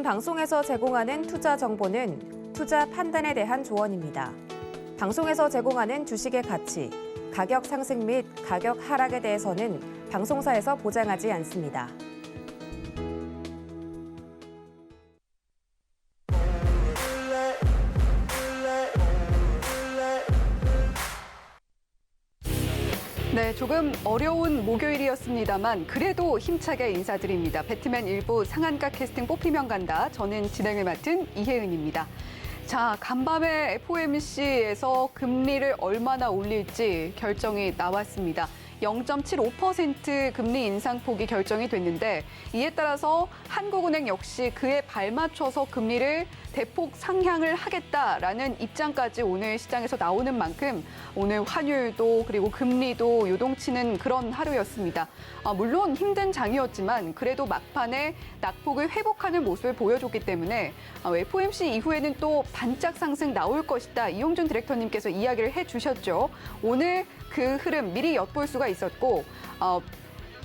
본 방송에서 제공하는 투자 정보는 투자 판단에 대한 조언입니다. 방송에서 제공하는 주식의 가치, 가격 상승 및 가격 하락에 대해서는 방송사에서 보장하지 않습니다. 네, 조금 어려운 목요일이었습니다만 그래도 힘차게 인사드립니다. 배트맨 일부 상한가 캐스팅 뽑히면 간다. 저는 진행을 맡은 이혜은입니다. 자, 간밤에 FOMC에서 금리를 얼마나 올릴지 결정이 나왔습니다. 0.75% 금리 인상폭이 결정이 됐는데 이에 따라서 한국은행 역시 그에 발맞춰서 금리를 대폭 상향을 하겠다라는 입장까지 오늘 시장에서 나오는 만큼 오늘 환율도 그리고 금리도 요동치는 그런 하루였습니다. 물론 힘든 장이었지만 그래도 막판에 낙폭을 회복하는 모습을 보여줬기 때문에 FOMC 이후에는 또 반짝 상승 나올 것이다. 이용준 디렉터님께서 이야기를 해주셨죠. 오늘 그 흐름 미리 엿볼 수가 있었고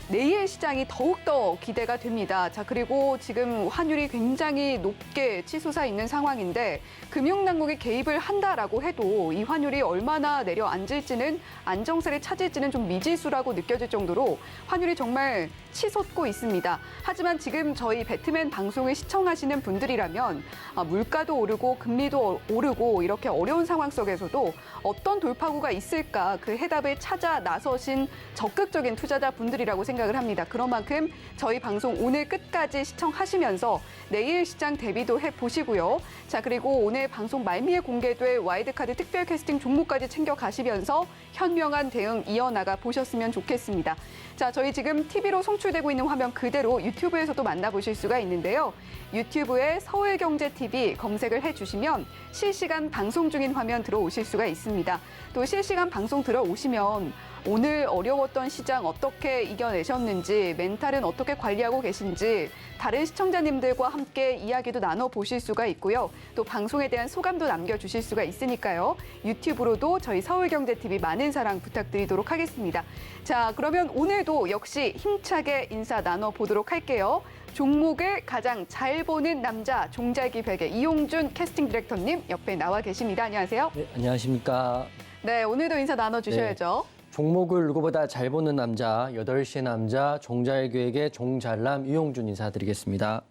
내일 시장이 더욱더 기대가 됩니다. 자, 그리고 지금 환율이 굉장히 높게 치솟아 있는 상황인데 금융당국이 개입을 한다라고 해도 이 환율이 얼마나 내려앉을지는 안정세를 찾을지는 좀 미지수라고 느껴질 정도로 환율이 정말 치솟고 있습니다. 하지만 지금 저희 배트맨 방송을 시청하시는 분들이라면 물가도 오르고 금리도 오르고 이렇게 어려운 상황 속에서도 어떤 돌파구가 있을까 그 해답을 찾아 나서신 적극적인 투자자분들이라고 생각을 합니다. 그런 만큼 저희 방송 오늘 끝까지 시청하시면서 내일 시장 대비도 해보시고요. 자, 그리고 오늘 방송 말미에 공개될 와이드카드 특별 캐스팅 종목까지 챙겨가시면서 현명한 대응 이어나가 보셨으면 좋겠습니다. 자, 저희 지금 TV로 송출되고 있는 화면 그대로 유튜브에서도 만나보실 수가 있는데요. 유튜브에 서울경제TV 검색을 해주시면 실시간 방송 중인 화면 들어오실 수가 있습니다. 또 실시간 방송 들어오시면 오늘 어려웠던 시장 어떻게 이겨내셨는지, 멘탈은 어떻게 관리하고 계신지 다른 시청자님들과 함께 이야기도 나눠보실 수가 있고요. 또 방송에 대한 소감도 남겨주실 수가 있으니까요. 유튜브로도 저희 서울경제TV 많은 사랑 부탁드리도록 하겠습니다. 자, 그러면 오늘도 역시 힘차게 인사 나눠보도록 할게요. 종목을 가장 잘 보는 남자, 종잘기 베개 이용준 캐스팅 디렉터님 옆에 나와 계십니다. 안녕하세요. 네, 안녕하십니까. 네, 오늘도 인사 나눠주셔야죠. 네. 종목을 누구보다 잘 보는 남자, 8시의 남자, 종잘기획의 종잘남 이용준 인사드리겠습니다.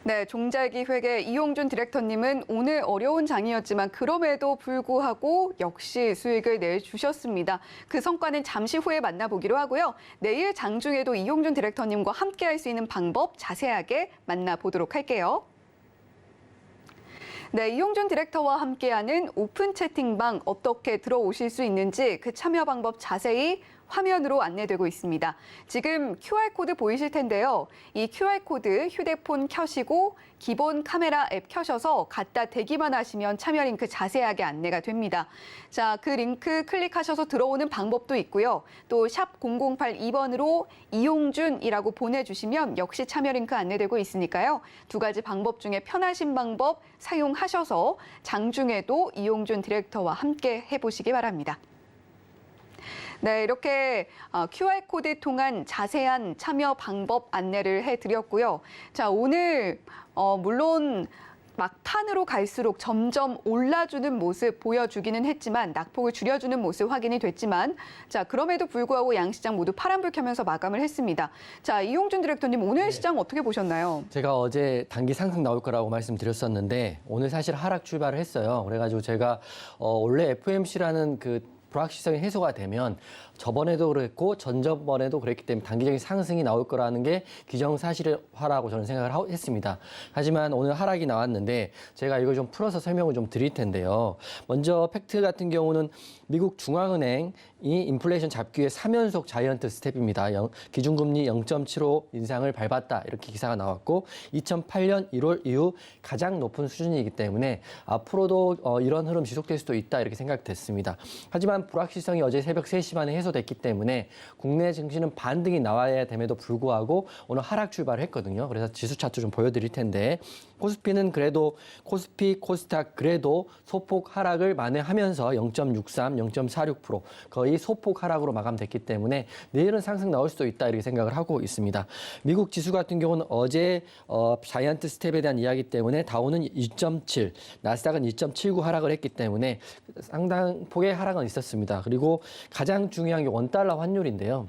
네, 종잘기 회계 이용준 디렉터님은 오늘 어려운 장이었지만 그럼에도 불구하고 역시 수익을 내주셨습니다. 그 성과는 잠시 후에 만나보기로 하고요. 내일 장중에도 이용준 디렉터님과 함께할 수 있는 방법 자세하게 만나보도록 할게요. 네, 이용준 디렉터와 함께하는 오픈 채팅방 어떻게 들어오실 수 있는지 그 참여 방법 자세히 화면으로 안내되고 있습니다. 지금 QR코드 보이실 텐데요. 이 QR코드 휴대폰 켜시고 기본 카메라 앱 켜셔서 갖다 대기만 하시면 참여 링크 자세하게 안내가 됩니다. 자, 그 링크 클릭하셔서 들어오는 방법도 있고요. 또 샵 0082번으로 이용준이라고 보내주시면 역시 참여 링크 안내되고 있으니까요. 두 가지 방법 중에 편하신 방법 사용하셔서 장중에도 이용준 디렉터와 함께 해보시기 바랍니다. 네, 이렇게 QR코드를 통한 자세한 참여 방법 안내를 해드렸고요. 자, 오늘 물론 막판으로 갈수록 점점 올라주는 모습 보여주기는 했지만 낙폭을 줄여주는 모습 확인이 됐지만 자, 그럼에도 불구하고 양시장 모두 파란불 켜면서 마감을 했습니다. 자, 이용준 디렉터님 오늘 시장 어떻게 보셨나요? 제가 어제 단기 상승 나올 거라고 말씀드렸었는데 오늘 사실 하락 출발을 했어요. 그래가지고 제가 원래 FOMC라는 그 불확실성이 해소가 되면 저번에도 그랬고 전저번에도 그랬기 때문에 단기적인 상승이 나올 거라는 게 기정사실화라고 저는 생각을 했습니다. 하지만 오늘 하락이 나왔는데 제가 이걸 좀 풀어서 설명을 좀 드릴 텐데요. 먼저 팩트 같은 경우는 미국 중앙은행이 인플레이션 잡기 위해 3연속 자이언트 스텝입니다. 기준금리 0.75 인상을 밟았다 이렇게 기사가 나왔고 2008년 1월 이후 가장 높은 수준이기 때문에 앞으로도 이런 흐름 지속될 수도 있다 이렇게 생각됐습니다. 하지만 불확실성이 어제 새벽 3시 반에 해소됐기 때문에 국내 증시는 반등이 나와야 됨에도 불구하고 오늘 하락 출발을 했거든요. 그래서 지수 차트 좀 보여드릴 텐데 코스피는 그래도 코스피, 코스닥 그래도 소폭 하락을 만회하면서 0.63, 0.46% 거의 소폭 하락으로 마감됐기 때문에 내일은 상승 나올 수도 있다 이렇게 생각을 하고 있습니다. 미국 지수 같은 경우는 어제 자이언트 스텝에 대한 이야기 때문에 다우는 2.7, 나스닥은 2.79 하락을 했기 때문에 상당 폭의 하락은 있었습니다. 그리고 가장 중요한 게 원달러 환율인데요.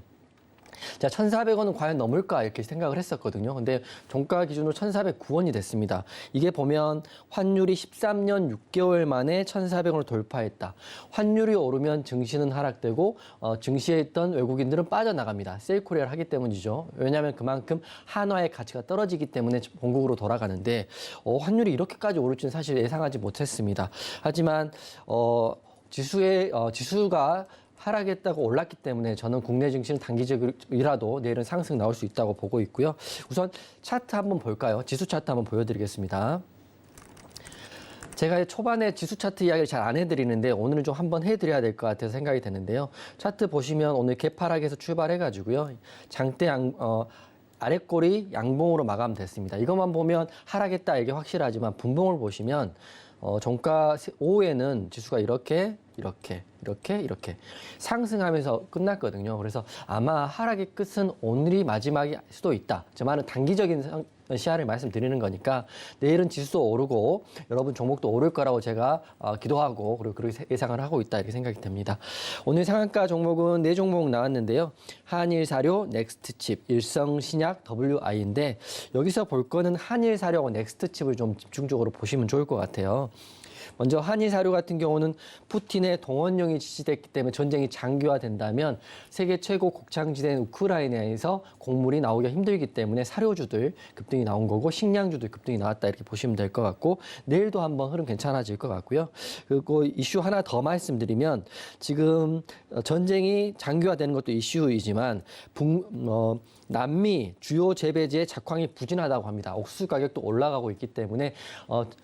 자, 1,400원은 과연 넘을까 이렇게 생각을 했었거든요. 근데 종가 기준으로 1,409원이 됐습니다. 이게 보면 환율이 13년 6개월 만에 1,400원을 돌파했다. 환율이 오르면 증시는 하락되고 증시에 있던 외국인들은 빠져나갑니다. 셀코리아를 하기 때문이죠. 왜냐하면 그만큼 한화의 가치가 떨어지기 때문에 본국으로 돌아가는데 환율이 이렇게까지 오를지는 사실 예상하지 못했습니다. 하지만 지수가 하락했다고 올랐기 때문에 저는 국내 증시는 단기적이라도 내일은 상승 나올 수 있다고 보고 있고요. 우선 차트 한번 볼까요? 지수 차트 한번 보여드리겠습니다. 제가 초반에 지수 차트 이야기를 잘 안 해드리는데 오늘은 좀 한번 해드려야 될 것 같아서 생각이 되는데요. 차트 보시면 오늘 개파락에서 출발해가지고요. 장대 아랫골이 양봉으로 마감됐습니다. 이것만 보면 하락했다 이게 확실하지만 분봉을 보시면 종가 오후에는 지수가 이렇게 상승하면서 끝났거든요. 그래서 아마 하락의 끝은 오늘이 마지막일 수도 있다. 제 말은 단기적인 시야를 말씀드리는 거니까 내일은 지수도 오르고 여러분 종목도 오를 거라고 제가 기도하고 그리고 그렇게 예상을 하고 있다 이렇게 생각이 됩니다. 오늘 상한가 종목은 4종목 나왔는데요. 한일사료, 넥스트칩, 일성신약, WI인데 여기서 볼 거는 한일사료하고 넥스트칩을 좀 집중적으로 보시면 좋을 것 같아요. 먼저 한일사료 같은 경우는 푸틴의 동원령이 지시됐기 때문에 전쟁이 장기화된다면 세계 최고 곡창지대인 우크라이나에서 곡물이 나오기가 힘들기 때문에 사료주들 급등이 나온 거고 식량주들 급등이 나왔다 이렇게 보시면 될 것 같고 내일도 한번 흐름 괜찮아질 것 같고요. 그리고 이슈 하나 더 말씀드리면 지금 전쟁이 장기화되는 것도 이슈이지만 남미 주요 재배지의 작황이 부진하다고 합니다. 옥수수 가격도 올라가고 있기 때문에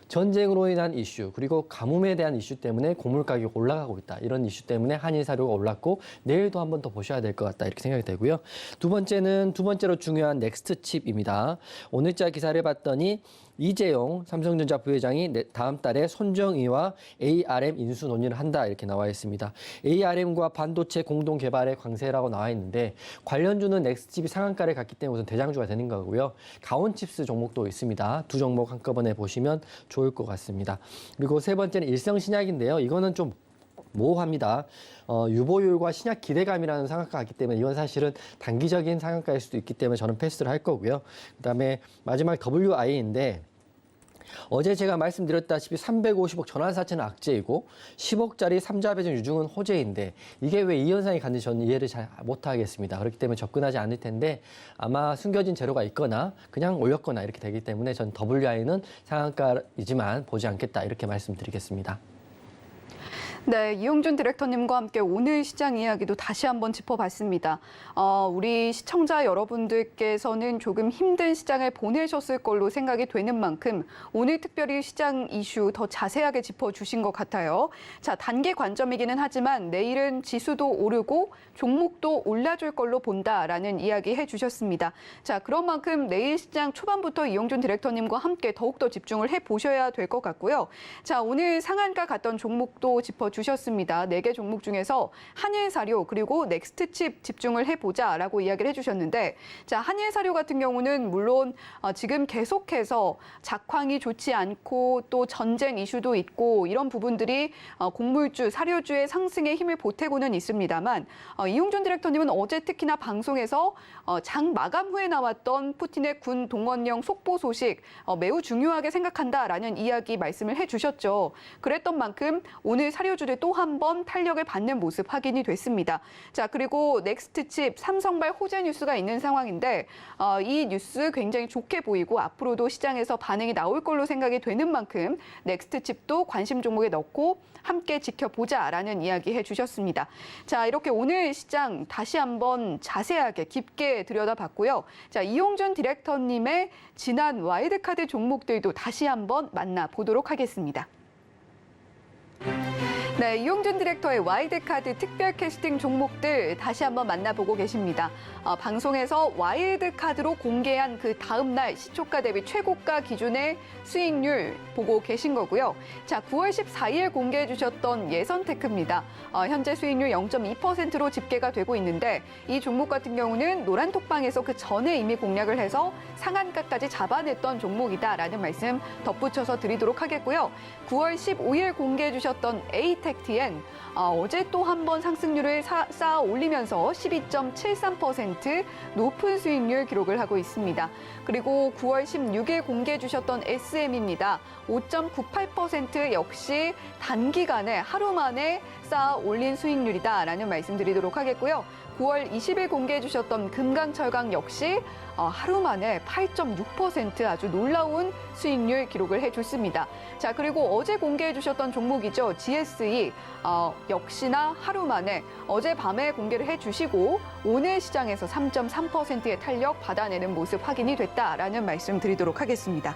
전쟁으로 인한 이슈 그리고 가뭄에 대한 이슈 때문에 곡물 가격이 올라가고 있다. 이런 이슈 때문에 한일사료가 올랐고 내일도 한 번 더 보셔야 될 것 같다. 이렇게 생각이 되고요. 두 번째로 중요한 넥스트칩입니다. 오늘자 기사를 봤더니 이재용 삼성전자 부회장이 다음 달에 손정희와 ARM 인수 논의를 한다 이렇게 나와 있습니다. ARM과 반도체 공동 개발의 광세라고 나와 있는데 관련주는 넥스트칩이 상한가를 갔기 때문에 우선 대장주가 되는 거고요. 가온칩스 종목도 있습니다. 두 종목 한꺼번에 보시면 좋을 것 같습니다. 그리고 세 번째는 일성신약인데요. 이거는 좀 모호합니다. 유보율과 신약 기대감이라는 상한가가 있기 때문에 이건 사실은 단기적인 상한가일 수도 있기 때문에 저는 패스를 할 거고요. 그다음에 마지막 WI인데 어제 제가 말씀드렸다시피 350억 전환사채는 악재이고 10억짜리 3자 배정 유증은 호재인데 이게 왜 이 현상이 갔는지 저는 이해를 잘 못하겠습니다. 그렇기 때문에 접근하지 않을 텐데 아마 숨겨진 재료가 있거나 그냥 올렸거나 이렇게 되기 때문에 전 WI는 상한가이지만 보지 않겠다 이렇게 말씀드리겠습니다. 네, 이용준 디렉터님과 함께 오늘 시장 이야기도 다시 한번 짚어봤습니다. 우리 시청자 여러분들께서는 조금 힘든 시장을 보내셨을 걸로 생각이 되는 만큼 오늘 특별히 시장 이슈 더 자세하게 짚어주신 것 같아요. 자, 단기 관점이기는 하지만 내일은 지수도 오르고 종목도 올라줄 걸로 본다라는 이야기 해주셨습니다. 자, 그런 만큼 내일 시장 초반부터 이용준 디렉터님과 함께 더욱더 집중을 해보셔야 될 것 같고요. 자, 오늘 상한가 갔던 종목도 짚어주셨습니다. 4개 종목 중에서 한일사료 그리고 넥스트칩 집중을 해보자라고 이야기를 해주셨는데 자, 한일사료 같은 경우는 물론 지금 계속해서 작황이 좋지 않고 또 전쟁 이슈도 있고 이런 부분들이 곡물주, 사료주의 상승에 힘을 보태고는 있습니다만 이용준 디렉터님은 어제 특히나 방송에서 장 마감 후에 나왔던 푸틴의 군 동원령 속보 소식 매우 중요하게 생각한다라는 이야기 말씀을 해주셨죠. 그랬던 만큼 오늘 사료주들 또 한 번 탄력을 받는 모습 확인이 됐습니다. 자, 그리고 넥스트칩 삼성발 호재 뉴스가 있는 상황인데 이 뉴스 굉장히 좋게 보이고 앞으로도 시장에서 반응이 나올 걸로 생각이 되는 만큼 넥스트칩도 관심 종목에 넣고 함께 지켜보자라는 이야기 해주셨습니다. 자, 이렇게 오늘 시장 다시 한번 자세하게 깊게 들여다봤고요. 자, 이용준 디렉터님의 지난 와일드카드 종목들도 다시 한번 만나보도록 하겠습니다. 네, 이용준 디렉터의 와일드카드 특별 캐스팅 종목들 다시 한번 만나보고 계십니다. 방송에서 와일드카드로 공개한 그 다음 날 시초가 대비 최고가 기준의 수익률 보고 계신 거고요. 자, 9월 14일 공개해 주셨던 예선테크입니다. 현재 수익률 0.2%로 집계가 되고 있는데 이 종목 같은 경우는 노란톡방에서 그 전에 이미 공략을 해서 상한가까지 잡아냈던 종목이다라는 말씀 덧붙여서 드리도록 하겠고요. 9월 15일 공개해 주셨던 에이텍TN 어제 또 한 번 상승률을 쌓아 올리면서 12.73% 높은 수익률 기록을 하고 있습니다. 그리고 9월 16일 공개해 주셨던 SM입니다. 5.98% 역시 단기간에 하루 만에 쌓아 올린 수익률이다라는 말씀드리도록 하겠고요. 9월 20일 공개해 주셨던 금강철강 역시 하루 만에 8.6% 아주 놀라운 수익률 기록을 해줬습니다. 자, 그리고 어제 공개해 주셨던 종목이죠. GSE 역시나 하루 만에 어젯밤에 공개를 해주시고 오늘 시장에서 3.3%의 탄력 받아내는 모습 확인이 됐다라는 말씀 드리도록 하겠습니다.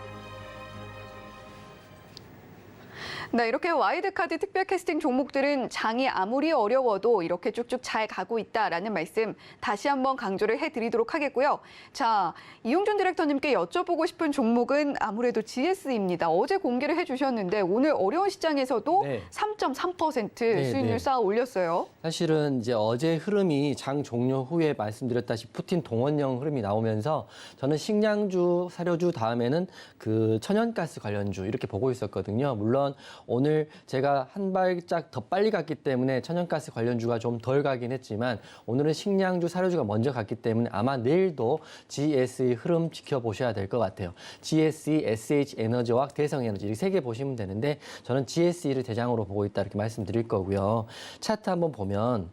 네, 이렇게 와일드카드 특별 캐스팅 종목들은 장이 아무리 어려워도 이렇게 쭉쭉 잘 가고 있다라는 말씀 다시 한번 강조를 해드리도록 하겠고요. 자, 이용준 디렉터님께 여쭤보고 싶은 종목은 아무래도 GS입니다. 어제 공개를 해주셨는데 오늘 어려운 시장에서도 네. 3.3% 수익률 쌓아 올렸어요. 사실은 이제 어제 흐름이 장 종료 후에 말씀드렸다시피 푸틴 동원령 흐름이 나오면서 저는 식량주, 사료주 다음에는 그 천연가스 관련주 이렇게 보고 있었거든요. 물론 오늘 제가 한 발짝 더 빨리 갔기 때문에 천연가스 관련주가 좀 덜 가긴 했지만 오늘은 식량주, 사료주가 먼저 갔기 때문에 아마 내일도 GSE 흐름 지켜보셔야 될 것 같아요. GSE, SH에너지와 대성에너지 이렇게 세 개 보시면 되는데 저는 GSE를 대장으로 보고 있다 이렇게 말씀드릴 거고요. 차트 한번 보면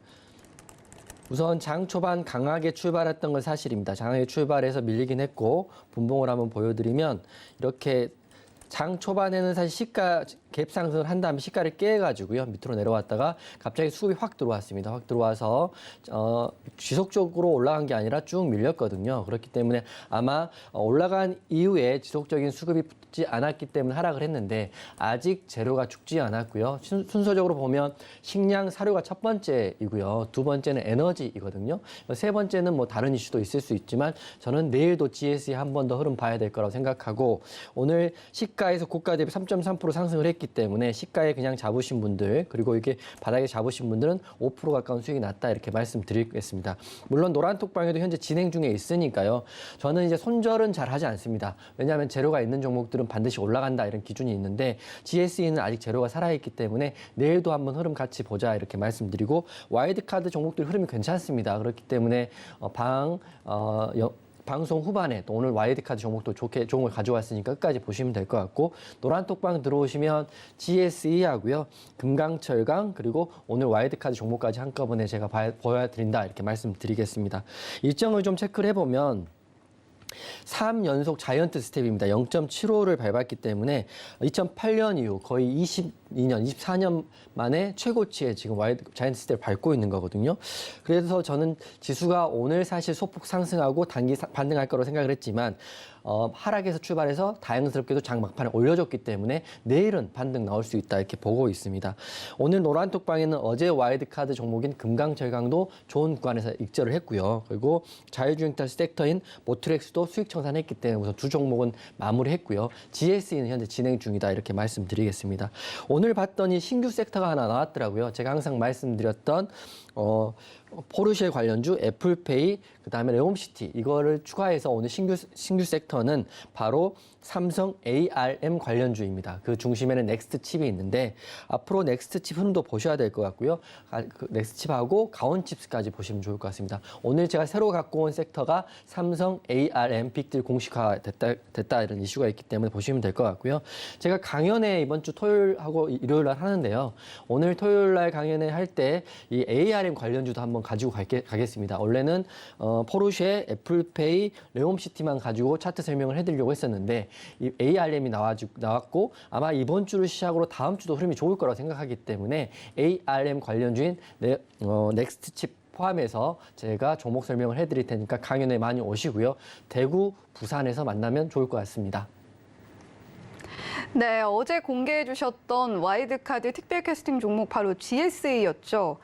우선 장 초반 강하게 출발했던 건 사실입니다. 강하게 출발해서 밀리긴 했고 분봉을 한번 보여드리면 이렇게 장 초반에는 사실 시가 갭 상승을 한 다음에 시가를 깨가지고요. 밑으로 내려왔다가 갑자기 수급이 확 들어왔습니다. 확 들어와서 지속적으로 올라간 게 아니라 쭉 밀렸거든요. 그렇기 때문에 아마 올라간 이후에 지속적인 수급이 붙지 않았기 때문에 하락을 했는데 아직 재료가 죽지 않았고요. 순서적으로 보면 식량, 사료가 첫 번째이고요. 두 번째는 에너지이거든요. 세 번째는 뭐 다른 이슈도 있을 수 있지만 저는 내일도 GSE 한 번 더 흐름 봐야 될 거라고 생각하고 오늘 시가에서 고가 대비 3.3% 상승을 했기 때문에 시가에 그냥 잡으신 분들 그리고 이게 바닥에 잡으신 분들은 5% 가까운 수익이 났다 이렇게 말씀드리겠습니다. 물론 노란톡방에도 현재 진행 중에 있으니까요. 저는 이제 손절은 잘 하지 않습니다. 왜냐하면 재료가 있는 종목들은 반드시 올라간다 이런 기준이 있는데 GSE는 아직 재료가 살아있기 때문에 내일도 한번 흐름 같이 보자 이렇게 말씀드리고 와일드카드 종목들 흐름이 괜찮습니다. 그렇기 때문에 방송 후반에 또 오늘 와일드카드 종목도 좋은 걸 가져왔으니까 끝까지 보시면 될 것 같고 노란톡방 들어오시면 GSE하고요. 금강철강 그리고 오늘 와일드카드 종목까지 한꺼번에 제가 보여드린다 이렇게 말씀드리겠습니다. 일정을 좀 체크를 해보면 3연속 자이언트 스텝입니다. 0.75를 밟았기 때문에 2008년 이후 거의 22년, 24년 만에 최고치에 지금 자이언트 스텝을 밟고 있는 거거든요. 그래서 저는 지수가 오늘 사실 소폭 상승하고 단기 반등할 거라고 생각을 했지만 하락에서 출발해서 다행스럽게도 장 막판에 올려줬기 때문에 내일은 반등 나올 수 있다 이렇게 보고 있습니다. 오늘 노란톡방에는 어제 와일드카드 종목인 금강철강도 좋은 구간에서 익절을 했고요. 그리고 자율주행차 섹터인 모트렉스도 수익 청산했기 때문에 우선 두 종목은 마무리했고요. GSE는 현재 진행 중이다 이렇게 말씀드리겠습니다. 오늘 봤더니 신규 섹터가 하나 나왔더라고요. 제가 항상 말씀드렸던 포르쉐 관련주, 애플페이, 그다음에 레옴시티 이거를 추가해서 오늘 신규 섹터는 바로 삼성 ARM 관련주입니다. 그 중심에는 넥스트 칩이 있는데 앞으로 넥스트 칩 흐름도 보셔야 될 것 같고요. 그 넥스트 칩하고 가온 칩스까지 보시면 좋을 것 같습니다. 오늘 제가 새로 갖고 온 섹터가 삼성 ARM 빅딜 공식화 됐다 이런 이슈가 있기 때문에 보시면 될 것 같고요. 제가 강연회 이번 주 토요일하고 일요일 날 하는데요. 오늘 토요일 날 강연회 할 때 이 ARM 관련주도 한번 가지고 가겠습니다. 원래는 포르쉐, 애플페이, 레옴시티만 가지고 차트 설명을 해드리려고 했었는데 이 ARM이 나왔고 아마 이번 주를 시작으로 다음 주도 흐름이 좋을 거라고 생각하기 때문에 ARM 관련주인 넥스트 칩 포함해서 제가 종목 설명을 해드릴 테니까 강연에 많이 오시고요. 대구, 부산에서 만나면 좋을 것 같습니다. 네, 어제 공개해 주셨던 와이드카드 특별 캐스팅 종목 바로 GSA였죠.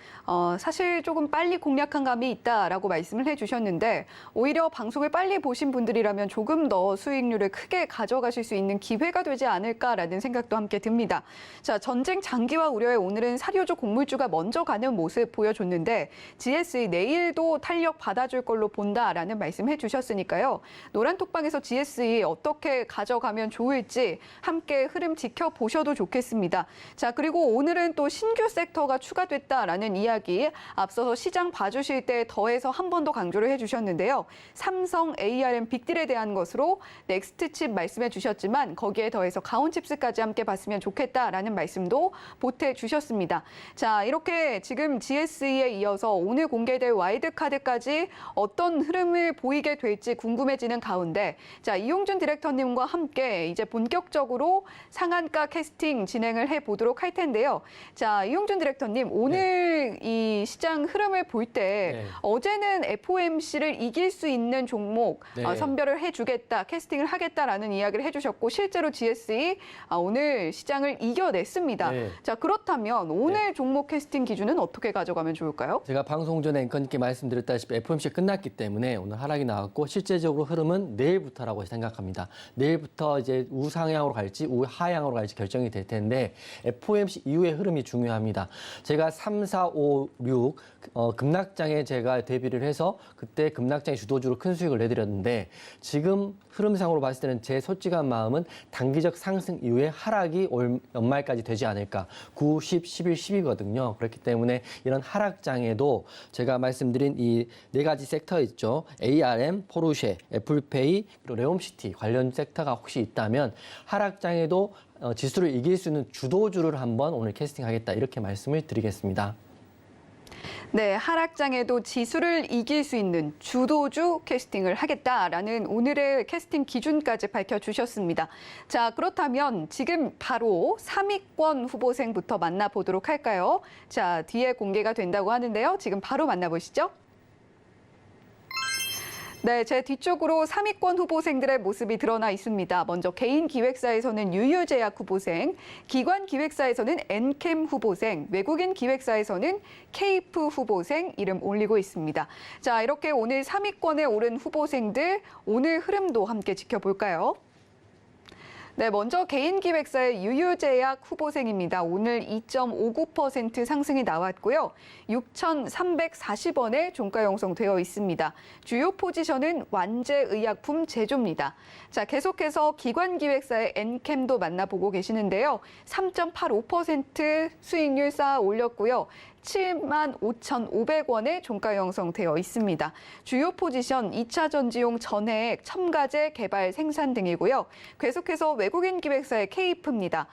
사실 조금 빨리 공략한 감이 있다라고 말씀을 해주셨는데 오히려 방송을 빨리 보신 분들이라면 조금 더 수익률을 크게 가져가실 수 있는 기회가 되지 않을까라는 생각도 함께 듭니다. 자, 전쟁 장기화 우려에 오늘은 사료주 곡물주가 먼저 가는 모습 보여줬는데 GSA 내일도 탄력 받아줄 걸로 본다라는 말씀해 주셨으니까요. 노란톡방에서 GSA 어떻게 가져가면 좋을지 함께 흐름 지켜보셔도 좋겠습니다. 자, 그리고 오늘은 또 신규 섹터가 추가됐다라는 이야기 앞서서 시장 봐주실 때 더해서 한 번 더 강조를 해주셨는데요. 삼성 ARM 빅딜에 대한 것으로 넥스트칩 말씀해 주셨지만 거기에 더해서 가온칩스까지 함께 봤으면 좋겠다라는 말씀도 보태주셨습니다. 자, 이렇게 지금 GSE에 이어서 오늘 공개될 와이드카드까지 어떤 흐름을 보이게 될지 궁금해지는 가운데 자, 이용준 디렉터님과 함께 이제 본격적으로 상한가 캐스팅 진행을 해보도록 할 텐데요. 자, 이용준 디렉터님, 오늘 이 시장 흐름을 볼 때 어제는 FOMC를 이길 수 있는 종목 선별을 해주겠다, 캐스팅을 하겠다라는 이야기를 해주셨고 실제로 GSE 오늘 시장을 이겨냈습니다. 자, 그렇다면 오늘 종목 캐스팅 기준은 어떻게 가져가면 좋을까요? 제가 방송 전에 앵커님께 말씀드렸다시피 FOMC가 끝났기 때문에 오늘 하락이 나왔고 실제적으로 흐름은 내일부터라고 생각합니다. 내일부터 이제 우상향으로 갈지 우하향으로 갈지 결정이 될 텐데 FOMC 이후의 흐름이 중요합니다. 제가 3, 4, 5, 6 급락장에 제가 대비를 해서 그때 급락장의 주도주로 큰 수익을 내드렸는데 지금 흐름상으로 봤을 때는 제 솔직한 마음은 단기적 상승 이후에 하락이 올 연말까지 되지 않을까. 9, 10, 11, 10이거든요. 그렇기 때문에 이런 하락장에도 제가 말씀드린 이 네 가지 섹터 있죠. ARM, 포르쉐, 애플페이, 그리고 레옴시티 관련 섹터가 혹시 있다면 하락장에도 지수를 이길 수 있는 주도주를 한번 오늘 캐스팅하겠다 이렇게 말씀을 드리겠습니다. 네, 하락장에도 지수를 이길 수 있는 주도주 캐스팅을 하겠다라는 오늘의 캐스팅 기준까지 밝혀주셨습니다. 자, 그렇다면 지금 바로 3위권 후보생부터 만나보도록 할까요? 자, 뒤에 공개가 된다고 하는데요. 지금 바로 만나보시죠. 네, 제 뒤쪽으로 3위권 후보생들의 모습이 드러나 있습니다. 먼저 개인 기획사에서는 유유제약 후보생, 기관 기획사에서는 엔캠 후보생, 외국인 기획사에서는 케이프 후보생 이름 올리고 있습니다. 자, 이렇게 오늘 3위권에 오른 후보생들 오늘 흐름도 함께 지켜볼까요? 네, 먼저 개인 기획사의 유유제약 후보생입니다. 오늘 2.59% 상승이 나왔고요. 6,340원에 종가 형성되어 있습니다. 주요 포지션은 완제의약품 제조입니다. 자, 계속해서 기관 기획사의 엔캠도 만나보고 계시는데요. 3.85% 수익률 쌓아 올렸고요. 75,500원에 종가 형성되어 있습니다. 주요 포지션 2차 전지용 전해액, 첨가제, 개발, 생산 등이고요. 계속해서 외국인 기획사의 케이프입니다.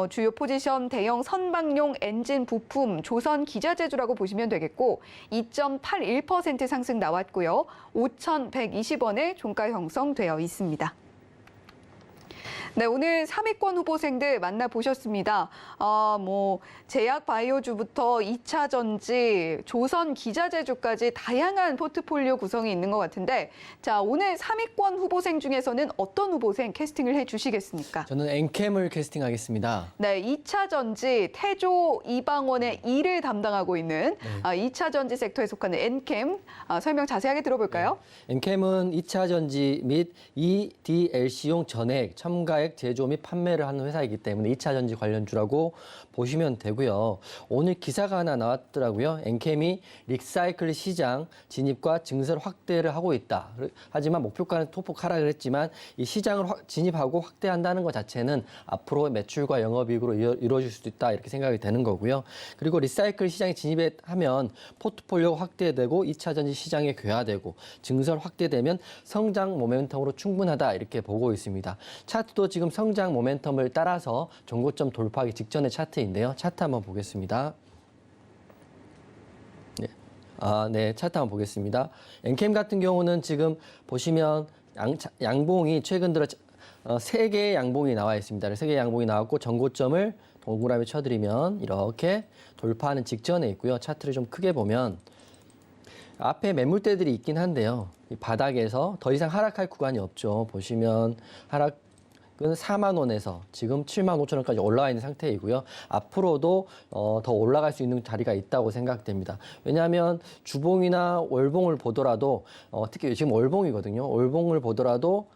주요 포지션 대형 선박용 엔진 부품, 조선 기자재주라고 보시면 되겠고 2.81% 상승 나왔고요. 5,120원에 종가 형성되어 있습니다. 네, 오늘 3위권 후보생들 만나보셨습니다. 제약 바이오주부터 2차 전지, 조선 기자재주까지 다양한 포트폴리오 구성이 있는 것 같은데 자, 오늘 3위권 후보생 중에서는 어떤 후보생 캐스팅을 해주시겠습니까? 저는 엔캠을 캐스팅하겠습니다. 네, 2차 전지, 태조 이방원의 2를 담당하고 있는 2차 전지 섹터에 속하는 엔캠 설명 자세하게 들어볼까요? 엔캠은 2차 전지 및 EDLC용 전해액, 첨가액 제조 및 판매를 하는 회사이기 때문에 2차 전지 관련주라고 보시면 되고요. 오늘 기사가 하나 나왔더라고요. 엔캠이 리사이클 시장 진입과 증설 확대를 하고 있다. 하지만 목표가는 소폭 하락을 했지만 이 시장을 진입하고 확대한다는 것 자체는 앞으로 매출과 영업이익으로 이루어질 수도 있다 이렇게 생각이 되는 거고요. 그리고 리사이클 시장에 진입하면 포트폴리오가 확대되고 2차 전지 시장에 괴화되고 증설 확대되면 성장 모멘텀으로 충분하다 이렇게 보고 있습니다. 차트도 지금 성장 모멘텀을 따라서 정고점 돌파하기 직전의 차트인데요. 차트 한번 보겠습니다. 네, 차트 한번 보겠습니다. 엔캠 같은 경우는 지금 보시면 양봉이 최근 들어 3개의 양봉이 나와 있습니다. 3개의 양봉이 나왔고 정고점을 동그라미 쳐드리면 이렇게 돌파하는 직전에 있고요. 차트를 좀 크게 보면 앞에 매물대들이 있긴 한데요. 이 바닥에서 더 이상 하락할 구간이 없죠. 보시면 그건 4만 원에서 지금 7만 5천 원까지 올라와 있는 상태이고요. 앞으로도 더 올라갈 수 있는 자리가 있다고 생각됩니다. 왜냐하면 주봉이나 월봉을 보더라도 특히 지금 월봉이거든요. 월봉을 보더라도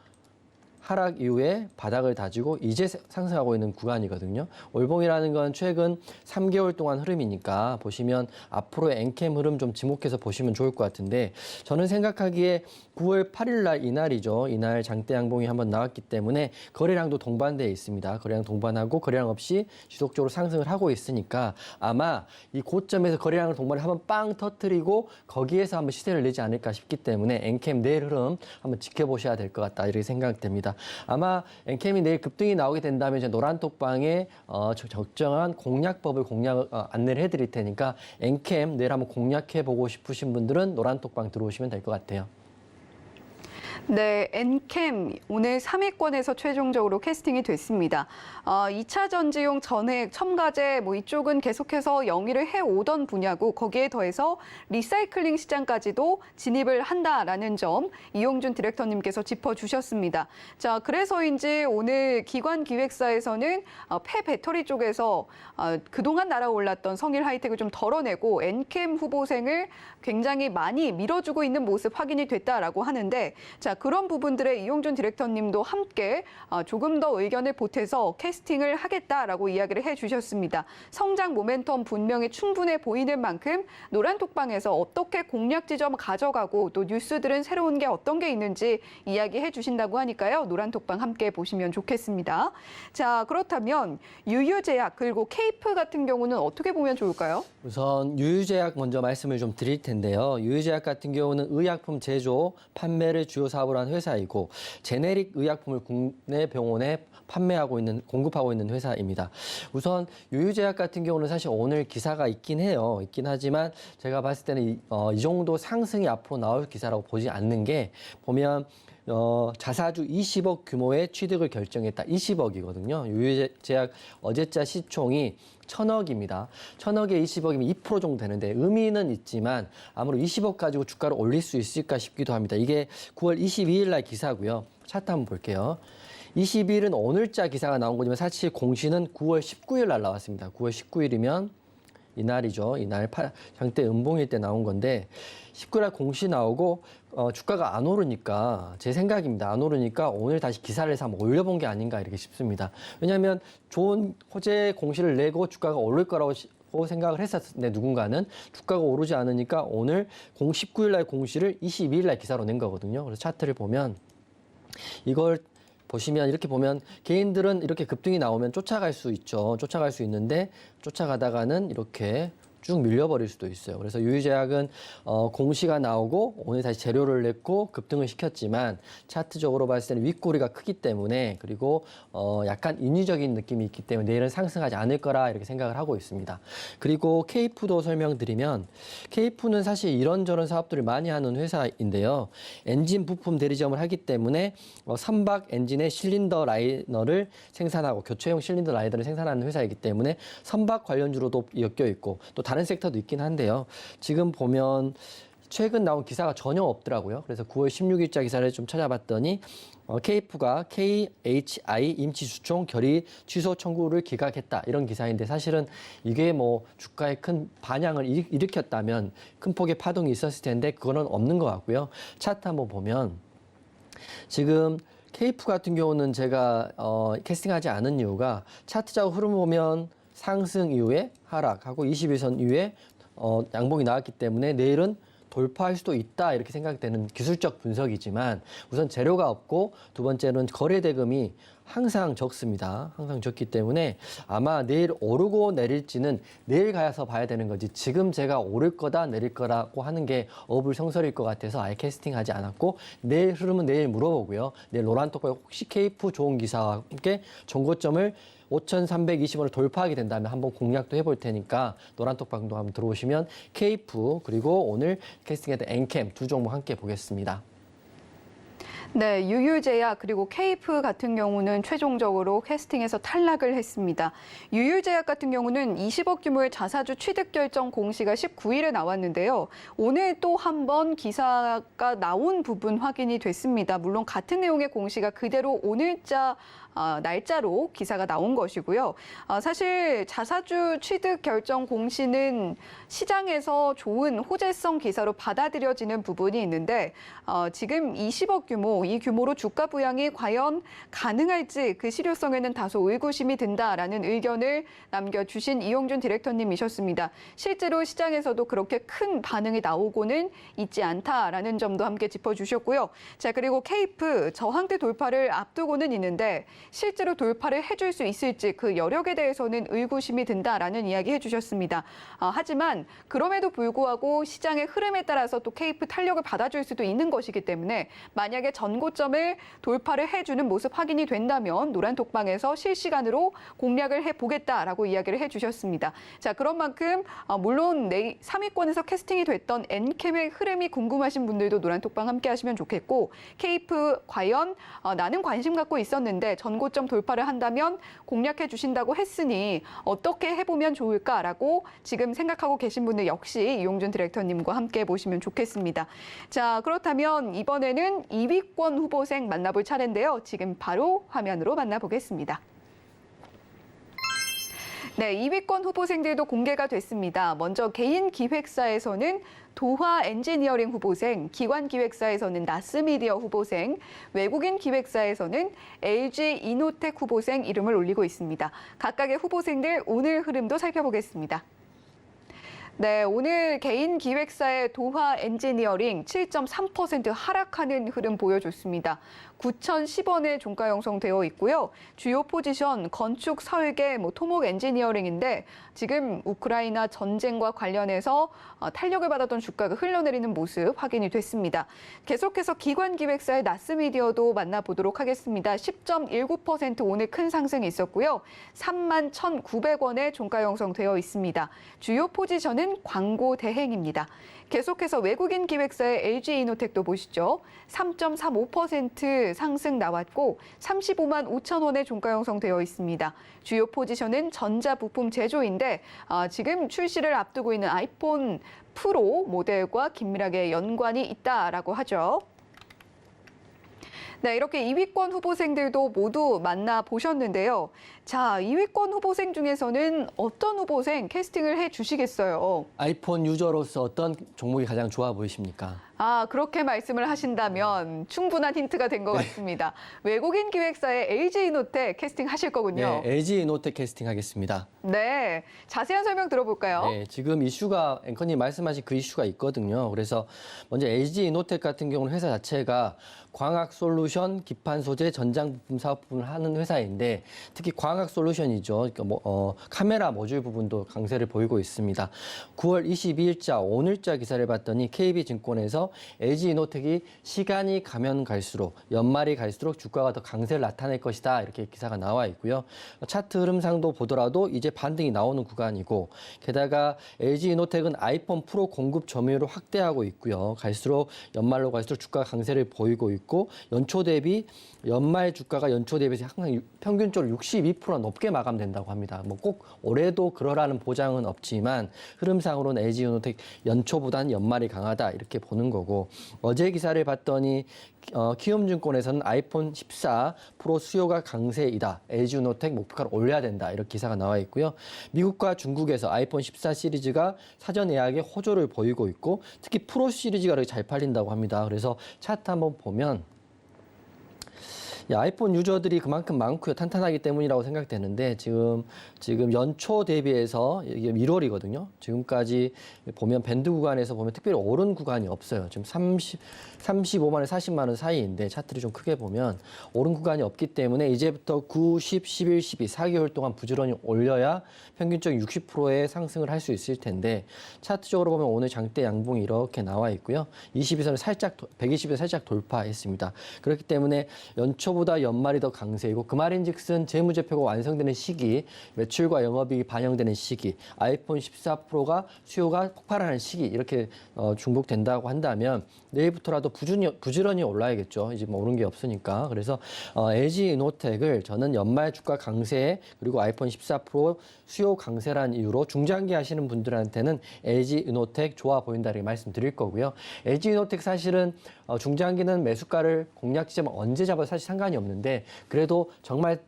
하락 이후에 바닥을 다지고 이제 상승하고 있는 구간이거든요. 월봉이라는 건 최근 3개월 동안 흐름이니까 보시면 앞으로의 엔캠 흐름 좀 지목해서 보시면 좋을 것 같은데 저는 생각하기에 9월 8일 날 이날이죠. 이날 장대 양봉이 한번 나왔기 때문에 거래량도 동반되어 있습니다. 거래량 동반하고 거래량 없이 지속적으로 상승을 하고 있으니까 아마 이 고점에서 거래량을 동반해 한번 빵 터뜨리고 거기에서 한번 시세를 내지 않을까 싶기 때문에 엔캠 내일 흐름 한번 지켜보셔야 될 것 같다 이렇게 생각됩니다. 아마 엔캠이 내일 급등이 나오게 된다면 이제 노란톡방에 적정한 공략법을 안내를 해드릴 테니까 엔캠 내일 한번 공략해보고 싶으신 분들은 노란톡방 들어오시면 될 것 같아요. 네, 엔캠 오늘 3위권에서 최종적으로 캐스팅이 됐습니다. 2차 전지용 전액, 첨가제 이쪽은 계속해서 영위를 해오던 분야고 거기에 더해서 리사이클링 시장까지도 진입을 한다라는 점 이용준 디렉터님께서 짚어주셨습니다. 자, 그래서인지 오늘 기관기획사에서는 폐배터리 쪽에서 그동안 날아올랐던 성일 하이텍을 좀 덜어내고 엔캠 후보생을 굉장히 많이 밀어주고 있는 모습 확인이 됐다라고 하는데 자, 그런 부분들에 이용준 디렉터님도 함께 조금 더 의견을 보태서 캐스팅을 하겠다라고 이야기를 해주셨습니다. 성장 모멘텀 분명히 충분해 보이는 만큼 노란톡방에서 어떻게 공략 지점 가져가고 또 뉴스들은 새로운 게 어떤 게 있는지 이야기해 주신다고 하니까요. 노란톡방 함께 보시면 좋겠습니다. 자, 그렇다면 유유제약 그리고 케이프 같은 경우는 어떻게 보면 좋을까요? 우선 유유제약 먼저 말씀을 좀 드릴 텐데요. 유유제약 같은 경우는 의약품 제조, 판매를 주요 사업으로 하는 회사이고 제네릭 의약품을 국내 병원에 공급하고 있는 회사입니다. 우선 유유제약 같은 경우는 사실 오늘 기사가 있긴 해요. 있긴 하지만 제가 봤을 때는 이 정도 상승이 앞으로 나올 기사라고 보지 않는 게 보면 자사주 20억 규모의 취득을 결정했다. 20억이거든요. 유유제약 어제자 시총이 1,000억입니다. 1,000억에 20억이면 2% 정도 되는데 의미는 있지만 아무래도 20억 가지고 주가를 올릴 수 있을까 싶기도 합니다. 이게 9월 22일 날 기사고요. 차트 한번 볼게요. 22일은 오늘자 기사가 나온 거지만 사실 공시는 9월 19일 날 나왔습니다. 9월 19일이면 이날이죠. 이날 장대 음봉일 때 나온 건데 19일 날 공시 나오고 주가가 안 오르니까 제 생각입니다. 안 오르니까 오늘 다시 기사를 해서 한번 올려본 게 아닌가 이렇게 싶습니다. 왜냐하면 좋은 호재 공시를 내고 주가가 오를 거라고 생각을 했었는데 누군가는 주가가 오르지 않으니까 오늘 19일 날 공시를 22일 날 기사로 낸 거거든요. 그래서 차트를 보면 이걸 보시면 이렇게 보면 개인들은 이렇게 급등이 나오면 쫓아갈 수 있죠. 쫓아갈 수 있는데 쫓아가다가는 이렇게 쭉 밀려버릴 수도 있어요. 그래서 유유제약은 공시가 나오고 오늘 다시 재료를 냈고 급등을 시켰지만 차트적으로 봤을 때는 윗꼬리가 크기 때문에 그리고 약간 인위적인 느낌이 있기 때문에 내일은 상승하지 않을 거라 이렇게 생각을 하고 있습니다. 그리고 케이프도 설명드리면 케이프는 사실 이런저런 사업들을 많이 하는 회사인데요. 엔진 부품 대리점을 하기 때문에 선박 엔진의 실린더 라이너를 생산하고 교체용 실린더 라이너를 생산하는 회사이기 때문에 선박 관련주로도 엮여 있고 또 다른 섹터도 있긴 한데요. 지금 보면 최근 나온 기사가 전혀 없더라고요. 그래서 9월 16일자 기사를 좀 찾아봤더니 케이프가 KHI 임치 주총 결의 취소 청구를 기각했다. 이런 기사인데 사실은 이게 주가에 큰 반향을 일으켰다면 큰 폭의 파동이 있었을 텐데 그거는 없는 것 같고요. 차트 한번 보면 지금 케이프 같은 경우는 제가 캐스팅하지 않은 이유가 차트적 흐름 보면 상승 이후에 하락하고 21선 이후에 양봉이 나왔기 때문에 내일은 돌파할 수도 있다 이렇게 생각되는 기술적 분석이지만 우선 재료가 없고 두 번째는 거래 대금이 항상 적습니다. 항상 적기 때문에 아마 내일 오르고 내릴지는 내일 가서 봐야 되는 거지 지금 제가 오를 거다 내릴 거라고 하는 게 어불성설일 것 같아서 아예 캐스팅하지 않았고 내일 흐름은 내일 물어보고요. 내일 노란톡방에 혹시 케이프 좋은 기사와 함께 정고점을 5,320원을 돌파하게 된다면 한번 공략도 해볼 테니까 노란톡방도 한번 들어오시면 케이프 그리고 오늘 캐스팅했던 엔캠 두 종목 함께 보겠습니다. 네, 유유제약 그리고 케이프 같은 경우는 최종적으로 캐스팅에서 탈락을 했습니다. 유유제약 같은 경우는 20억 규모의 자사주 취득 결정 공시가 19일에 나왔는데요. 오늘 또 한 번 기사가 나온 부분 확인이 됐습니다. 물론 같은 내용의 공시가 그대로 오늘자 날짜로 기사가 나온 것이고요. 사실 자사주 취득 결정 공시는 시장에서 좋은 호재성 기사로 받아들여지는 부분이 있는데 지금 20억 규모, 이 규모로 주가 부양이 과연 가능할지 그 실효성에는 다소 의구심이 든다라는 의견을 남겨주신 이용준 디렉터님이셨습니다. 실제로 시장에서도 그렇게 큰 반응이 나오고는 있지 않다라는 점도 함께 짚어주셨고요. 자, 그리고 케이프 저항대 돌파를 앞두고는 있는데 실제로 돌파를 해줄 수 있을지 그 여력에 대해서는 의구심이 든다라는 이야기 해주셨습니다. 하지만 그럼에도 불구하고 시장의 흐름에 따라서 또 케이프 탄력을 받아줄 수도 있는 것이기 때문에 만약에 전고점을 돌파를 해주는 모습 확인이 된다면 노란톡방에서 실시간으로 공략을 해보겠다라고 이야기를 해주셨습니다. 자, 그런 만큼 물론 3위권에서 캐스팅이 됐던 엔캠의 흐름이 궁금하신 분들도 노란톡방 함께 하시면 좋겠고 케이프 과연 나는 관심 갖고 있었는데 전고점 돌파를 한다면 공략해 주신다고 했으니 어떻게 해보면 좋을까라고 지금 생각하고 계신 분들 역시 이용준 디렉터님과 함께 보시면 좋겠습니다. 자, 그렇다면 이번에는 2위권 후보생 만나볼 차례인데요. 지금 바로 화면으로 만나보겠습니다. 네, 2위권 후보생들도 공개가 됐습니다. 먼저 개인 기획사에서는 도화 엔지니어링 후보생, 기관 기획사에서는 나스미디어 후보생, 외국인 기획사에서는 LG 이노텍 후보생 이름을 올리고 있습니다. 각각의 후보생들 오늘 흐름도 살펴보겠습니다. 네, 오늘 개인 기획사의 도화 엔지니어링 7.3% 하락하는 흐름 보여줬습니다. 9,010원에 종가 형성되어 있고요. 주요 포지션 건축, 설계, 토목 엔지니어링인데 지금 우크라이나 전쟁과 관련해서 탄력을 받았던 주가가 흘러내리는 모습 확인이 됐습니다. 계속해서 기관 기획사의 나스미디어도 만나보도록 하겠습니다. 10.19% 오늘 큰 상승이 있었고요. 31,900원에 종가 형성되어 있습니다. 주요 포지션은 광고 대행입니다. 계속해서 외국인 기획사의 LG 이노텍도 보시죠. 3.35% 상승 나왔고 35만 5천 원에 종가 형성되어 있습니다. 주요 포지션은 전자부품 제조인데 지금 출시를 앞두고 있는 아이폰 프로 모델과 긴밀하게 연관이 있다라고 하죠. 네, 이렇게 2위권 후보생들도 모두 만나보셨는데요. 자, 2위권 후보생 중에서는 어떤 후보생 캐스팅을 해주시겠어요? 아이폰 유저로서 어떤 종목이 가장 좋아 보이십니까? 그렇게 말씀을 하신다면 충분한 힌트가 된 것 같습니다. 외국인 기획사의 LG 이노텍 캐스팅 하실 거군요. 네, LG 이노텍 캐스팅 하겠습니다. 네, 자세한 설명 들어볼까요? 네, 지금 이슈가 앵커님 말씀하신 그 이슈가 있거든요. 그래서 먼저 LG 이노텍 같은 경우는 회사 자체가 광학 솔루션, 기판 소재, 전장 부품 사업 부분을 하는 회사인데 특히 광학 솔루션이죠. 그러니까 카메라 모듈 부분도 강세를 보이고 있습니다. 9월 22일자 오늘자 기사를 봤더니 KB증권에서 LG 이노텍이 시간이 가면 갈수록 연말이 갈수록 주가가 더 강세를 나타낼 것이다 이렇게 기사가 나와 있고요. 차트 흐름상도 보더라도 이제 반등이 나오는 구간이고 게다가 LG 이노텍은 아이폰 프로 공급 점유율을 확대하고 있고요. 갈수록 연말로 갈수록 주가가 강세를 보이고 있고 연초 대비 연말 주가가 연초 대비해서 항상 평균적으로 62% 높게 마감된다고 합니다. 꼭 올해도 그러라는 보장은 없지만 흐름상으로는 LG 이노텍 연초보다는 연말이 강하다 이렇게 보는 거고 어제 기사를 봤더니 키움증권에서는 아이폰 14 프로 수요가 강세이다. LG 이노텍 목표가를 올려야 된다. 이렇게 기사가 나와 있고요. 미국과 중국에서 아이폰 14 시리즈가 사전 예약에 호조를 보이고 있고 특히 프로 시리즈가 그렇게 잘 팔린다고 합니다. 그래서 차트 한번 보면 아이폰 유저들이 그만큼 많고요. 탄탄하기 때문이라고 생각되는데 지금 연초 대비해서 이게 1월이거든요. 지금까지 보면 밴드 구간에서 보면 특별히 오른 구간이 없어요. 지금 35만 원, 40만 원 사이인데 차트를 좀 크게 보면 오른 구간이 없기 때문에 이제부터 9, 10, 11, 12, 4개월 동안 부지런히 올려야 평균적인 60%의 상승을 할 수 있을 텐데 차트적으로 보면 오늘 장대 양봉이 이렇게 나와 있고요. 22선을 살짝 120에 살짝 돌파했습니다. 그렇기 때문에 연초 연초보다 연말이 더 강세이고 그 말인즉슨 재무제표가 완성되는 시기, 매출과 영업이익이 반영되는 시기, 아이폰 14 프로가 수요가 폭발하는 시기 이렇게 중복된다고 한다면 내일부터라도 부지런히 올라야겠죠. 이제 뭐 오른 게 없으니까. 그래서 LG이노텍을 저는 연말 주가 강세 그리고 아이폰 14 프로 수요 강세란 이유로 중장기 하시는 분들한테는 LG이노텍 좋아 보인다 이렇게 말씀드릴 거고요. LG이노텍 사실은 중장기는 매수가를 공략 지점 언제 잡아도 사실 상관이 없는데 그래도 정말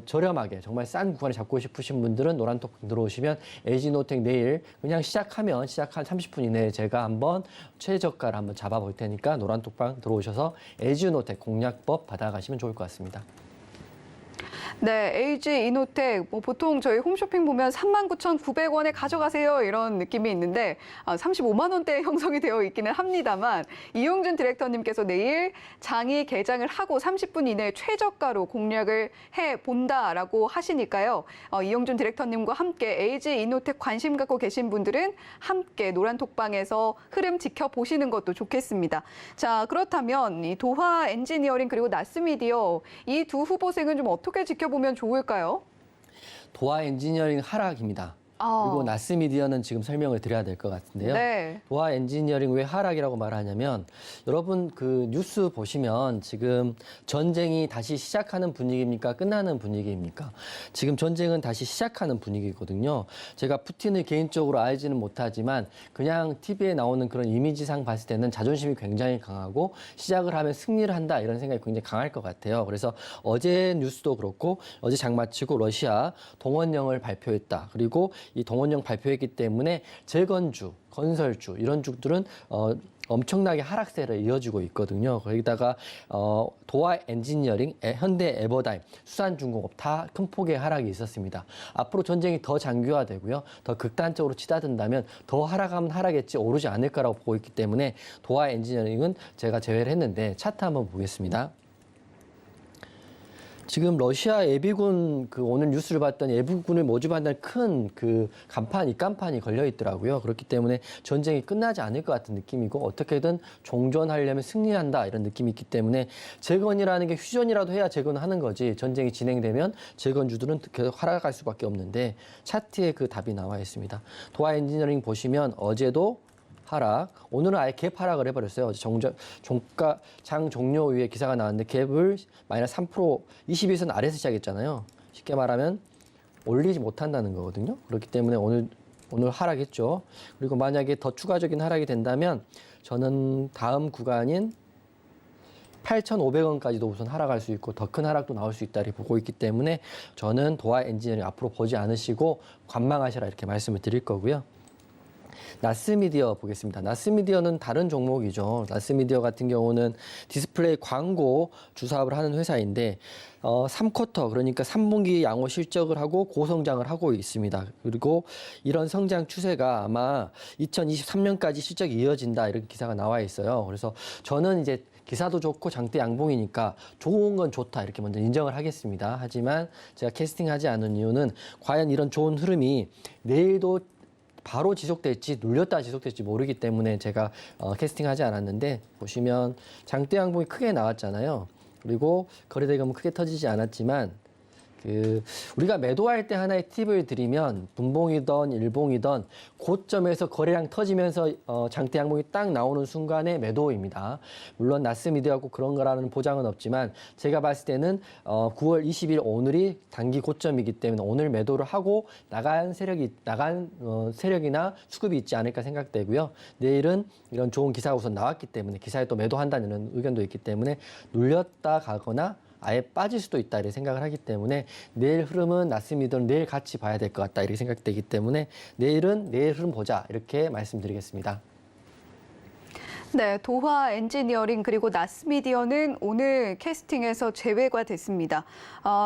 저렴하게 정말 싼 구간에 잡고 싶으신 분들은 노란톡방 들어오시면 LG이노텍 내일 그냥 시작하면 시작한 30분 이내에 제가 한번 최저가를 한번 잡아볼 테니까 노란톡방 들어오셔서 LG이노텍 공략법 받아가시면 좋을 것 같습니다. 네, LG이노텍 보통 저희 홈쇼핑 보면 39,900원에 가져가세요 이런 느낌이 있는데 35만 원대에 형성이 되어 있기는 합니다만 이용준 디렉터님께서 내일 장이 개장을 하고 30분 이내에 최저가로 공략을 해본다라고 하시니까요. 이용준 디렉터님과 함께 LG이노텍 관심 갖고 계신 분들은 함께 노란톡방에서 흐름 지켜보시는 것도 좋겠습니다. 자, 그렇다면 이 도화 엔지니어링 그리고 나스미디어 이 두 후보생은 좀 어떻게 지켜보면 좋을까요? 도화 엔지니어링 하락입니다. 그리고 나스미디어는 지금 설명을 드려야 될 것 같은데요. 네. 도화 엔지니어링 왜 하락이라고 말하냐면 여러분 그 뉴스 보시면 지금 전쟁이 다시 시작하는 분위기입니까? 끝나는 분위기입니까? 지금 전쟁은 다시 시작하는 분위기거든요. 제가 푸틴을 개인적으로 알지는 못하지만 그냥 TV에 나오는 그런 이미지상 봤을 때는 자존심이 굉장히 강하고 시작을 하면 승리를 한다 이런 생각이 굉장히 강할 것 같아요. 그래서 어제 뉴스도 그렇고 어제 장 마치고 러시아 동원령을 발표했다. 그리고 이 동원령 발표했기 때문에 재건주, 건설주 이런 주들은 엄청나게 하락세를 이어지고 있거든요. 거기다가 도화 엔지니어링, 현대 에버다임, 수산중공업 다 큰 폭의 하락이 있었습니다. 앞으로 전쟁이 더 장기화되고요. 더 극단적으로 치닫는다면 더 하락하면 하락했지 오르지 않을 거라고 보고 있기 때문에 도화 엔지니어링은 제가 제외를 했는데 차트 한번 보겠습니다. 지금 러시아 예비군 오늘 뉴스를 봤더니 예비군을 모집한다는 큰 입간판이 걸려 있더라고요. 그렇기 때문에 전쟁이 끝나지 않을 것 같은 느낌이고 어떻게든 종전하려면 승리한다 이런 느낌이 있기 때문에 재건이라는 게 휴전이라도 해야 재건하는 거지 전쟁이 진행되면 재건주들은 계속 하락할 수밖에 없는데 차트에 그 답이 나와 있습니다. 도화 엔지니어링 보시면 어제도 하락, 오늘은 아예 갭 하락을 해버렸어요. 어제 장 종료 후에 기사가 나왔는데 갭을 마이너스 3% 20일선 아래에서 시작했잖아요. 쉽게 말하면 올리지 못한다는 거거든요. 그렇기 때문에 오늘 하락했죠. 그리고 만약에 더 추가적인 하락이 된다면 저는 다음 구간인 8,500원까지도 우선 하락할 수 있고 더 큰 하락도 나올 수 있다 이렇게 보고 있기 때문에 저는 도화 엔지니어링 앞으로 보지 않으시고 관망하시라 이렇게 말씀을 드릴 거고요. 나스미디어 보겠습니다. 나스미디어는 다른 종목이죠. 나스미디어 같은 경우는 디스플레이 광고 주사업을 하는 회사인데 3쿼터 그러니까 3분기 양호 실적을 하고 고성장을 하고 있습니다. 그리고 이런 성장 추세가 아마 2023년까지 실적이 이어진다 이런 기사가 나와 있어요. 그래서 저는 이제 기사도 좋고 장대 양봉이니까 좋은 건 좋다 이렇게 먼저 인정을 하겠습니다. 하지만 제가 캐스팅하지 않은 이유는 과연 이런 좋은 흐름이 내일도 바로 지속될지 눌렸다 지속될지 모르기 때문에 제가 캐스팅하지 않았는데 보시면 장대 양봉이 크게 나왔잖아요. 그리고 거래대금은 크게 터지지 않았지만 우리가 매도할 때 하나의 팁을 드리면 분봉이든 일봉이든 고점에서 거래량 터지면서 장대 양봉이 딱 나오는 순간에 매도입니다. 물론 나스미디어하고 그런 거라는 보장은 없지만 제가 봤을 때는 9월 20일 오늘이 단기 고점이기 때문에 오늘 매도를 하고 나간 세력이나 수급이 있지 않을까 생각되고요. 내일은 이런 좋은 기사가 우선 나왔기 때문에 기사에 또 매도한다는 이런 의견도 있기 때문에 눌렸다 가거나 아예 빠질 수도 있다 이렇게 생각을 하기 때문에 내일 흐름은 나스미디어는 내일 같이 봐야 될 것 같다 이렇게 생각되기 때문에 내일은 내일 흐름 보자 이렇게 말씀드리겠습니다. 네, 도화 엔지니어링 그리고 나스미디어는 오늘 캐스팅에서 제외가 됐습니다.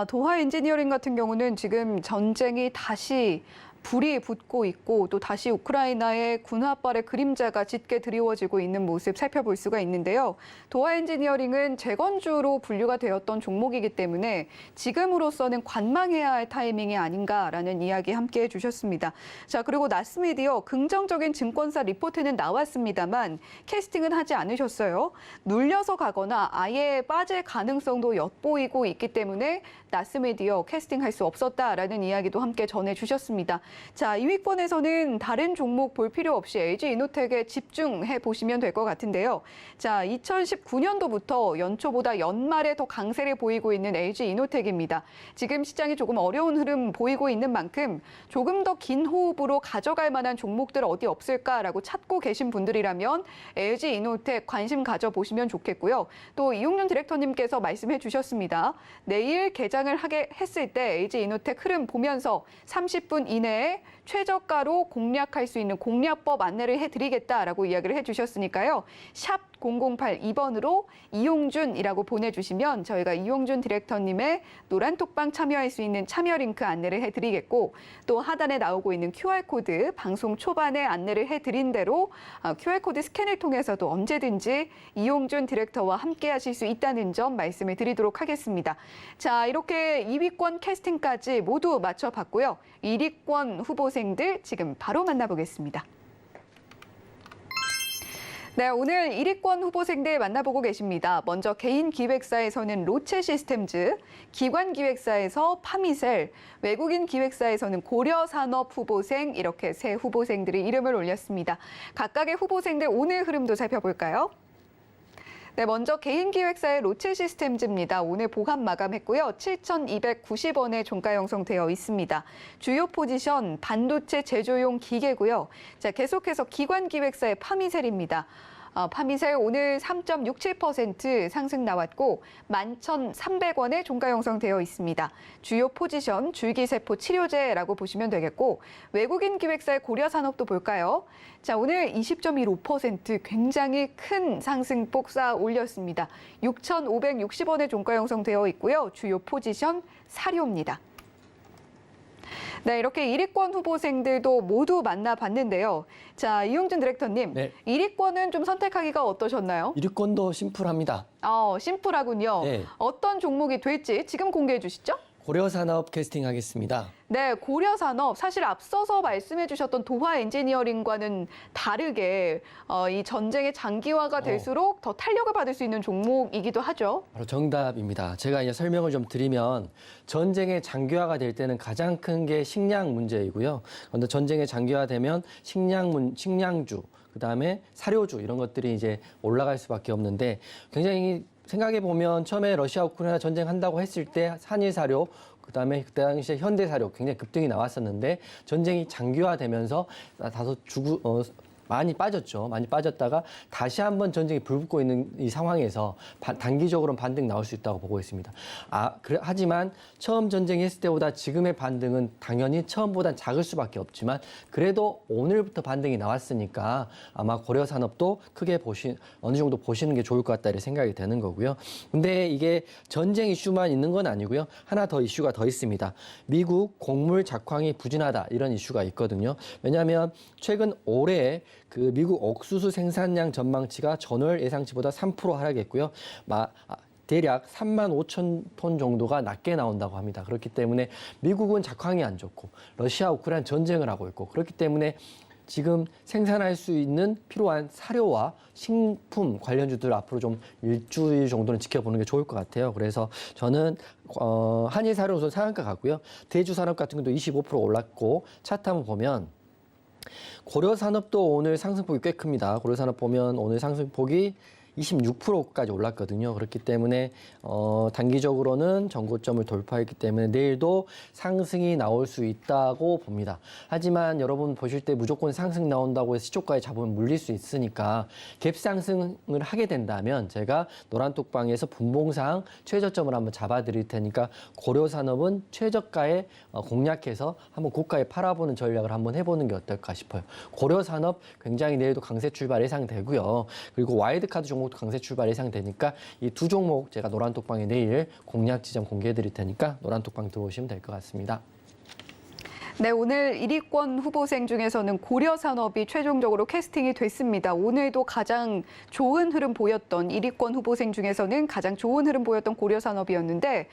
도화 엔지니어링 같은 경우는 지금 전쟁이 다시 불이 붙고 있고 또 다시 우크라이나의 군합발의 그림자가 짙게 드리워지고 있는 모습 살펴볼 수가 있는데요. 도하 엔지니어링은 재건주로 분류가 되었던 종목이기 때문에 지금으로서는 관망해야 할 타이밍이 아닌가라는 이야기 함께 해주셨습니다. 자, 그리고 나스미디어 긍정적인 증권사 리포트는 나왔습니다만 캐스팅은 하지 않으셨어요. 눌려서 가거나 아예 빠질 가능성도 엿보이고 있기 때문에 나스미디어 캐스팅할 수 없었다라는 이야기도 함께 전해주셨습니다. 자, 이 위권에서는 다른 종목 볼 필요 없이 LG이노텍에 집중해 보시면 될 것 같은데요. 자, 2019년도부터 연초보다 연말에 더 강세를 보이고 있는 LG이노텍입니다. 지금 시장이 조금 어려운 흐름 보이고 있는 만큼 조금 더 긴 호흡으로 가져갈 만한 종목들 어디 없을까라고 찾고 계신 분들이라면 LG이노텍 관심 가져보시면 좋겠고요. 또 이용윤 디렉터님께서 말씀해 주셨습니다. 내일 개장을 하게 했을 때 LG이노텍 흐름 보면서 30분 이내에 최저가로 공략할 수 있는 공략법 안내를 해드리겠다라고 이야기를 해주셨으니까요. 샵 0082번으로 이용준이라고 보내주시면 저희가 이용준 디렉터님의 노란톡방 참여할 수 있는 참여 링크 안내를 해드리겠고 또 하단에 나오고 있는 QR코드 방송 초반에 안내를 해드린 대로 QR코드 스캔을 통해서도 언제든지 이용준 디렉터와 함께 하실 수 있다는 점 말씀을 드리도록 하겠습니다. 자, 이렇게 2위권 캐스팅까지 모두 맞춰봤고요. 1위권 후보생들 지금 바로 만나보겠습니다. 네, 오늘 1위권 후보생들 만나보고 계십니다. 먼저 개인 기획사에서는 로체 시스템즈, 기관 기획사에서 파미셀, 외국인 기획사에서는 고려산업 후보생 이렇게 세 후보생들이 이름을 올렸습니다. 각각의 후보생들 오늘 흐름도 살펴볼까요? 네, 먼저 개인 기획사의 로체 시스템즈입니다. 오늘 보합 마감했고요. 7,290원에 종가 형성되어 있습니다. 주요 포지션 반도체 제조용 기계고요. 자, 계속해서 기관 기획사의 파미셀입니다. 파미셀 오늘 3.67% 상승 나왔고 11,300원에 종가 형성되어 있습니다. 주요 포지션 줄기세포 치료제라고 보시면 되겠고 외국인 기획사의 고려산업도 볼까요? 자, 오늘 20.15% 굉장히 큰 상승폭 쌓아 올렸습니다. 6,560원에 종가 형성되어 있고요. 주요 포지션 사료입니다. 네, 이렇게 1위권 후보생들도 모두 만나봤는데요. 자, 이용준 디렉터님, 네. 1위권은 좀 선택하기가 어떠셨나요? 1위권도 심플합니다. 심플하군요. 네. 어떤 종목이 될지 지금 공개해 주시죠. 고려산업 캐스팅하겠습니다. 네, 고려산업 사실 앞서서 말씀해 주셨던 도화 엔지니어링과는 다르게 이 전쟁의 장기화가 될수록 더 탄력을 받을 수 있는 종목이기도 하죠. 바로 정답입니다. 제가 이제 설명을 좀 드리면 전쟁의 장기화가 될 때는 가장 큰 게 식량 문제이고요. 그런데 전쟁의 장기화되면 식량주, 그다음에 사료주 이런 것들이 이제 올라갈 수밖에 없는데 굉장히 생각해 보면 처음에 러시아 우크라이나 전쟁한다고 했을 때 한일사료 그다음에 그때 당시에 현대사료 굉장히 급등이 나왔었는데 전쟁이 장기화되면서 다소 많이 빠졌죠. 많이 빠졌다가 다시 한번 전쟁이 불붙고 있는 이 상황에서 단기적으로는 반등 나올 수 있다고 보고 있습니다. 하지만 처음 전쟁했을 때보다 지금의 반등은 당연히 처음보단 작을 수밖에 없지만 그래도 오늘부터 반등이 나왔으니까 아마 고려산업도 크게 어느 정도 보시는 게 좋을 것 같다 이렇게 생각이 되는 거고요. 근데 이게 전쟁 이슈만 있는 건 아니고요. 하나 더 이슈가 더 있습니다. 미국 곡물 작황이 부진하다 이런 이슈가 있거든요. 왜냐하면 최근 올해 그 미국 옥수수 생산량 전망치가 전월 예상치보다 3% 하락했고요. 대략 3만 5천 톤 정도가 낮게 나온다고 합니다. 그렇기 때문에 미국은 작황이 안 좋고 러시아, 우크라이나 전쟁을 하고 있고 그렇기 때문에 지금 생산할 수 있는 필요한 사료와 식품 관련주들 앞으로 좀 일주일 정도는 지켜보는 게 좋을 것 같아요. 그래서 저는 한일사료 우선 상한가 같고요. 대주산업 같은 것도 25% 올랐고 차트 한번 보면 고려산업도 오늘 상승폭이 꽤 큽니다. 고려산업 보면 오늘 상승폭이 26%까지 올랐거든요. 그렇기 때문에 단기적으로는 전고점을 돌파했기 때문에 내일도 상승이 나올 수 있다고 봅니다. 하지만 여러분 보실 때 무조건 상승 나온다고 해서 시초가에 잡으면 물릴 수 있으니까 갭 상승을 하게 된다면 제가 노란톡방에서 분봉상 최저점을 한번 잡아드릴 테니까 고려산업은 최저가에 공략해서 한번 고가에 팔아보는 전략을 한번 해보는 게 어떨까 싶어요. 고려산업 굉장히 내일도 강세 출발 예상되고요. 그리고 와이드카드 종목도 강세 출발 예상되니까 이 두 종목 제가 노란톡방에 내일 공략 지점 공개해 드릴 테니까 노란톡방 들어오시면 될 것 같습니다. 네, 오늘 1위권 후보생 중에서는 고려산업이 최종적으로 캐스팅이 됐습니다. 오늘도 가장 좋은 흐름 보였던 1위권 후보생 중에서는 가장 좋은 흐름 보였던 고려산업이었는데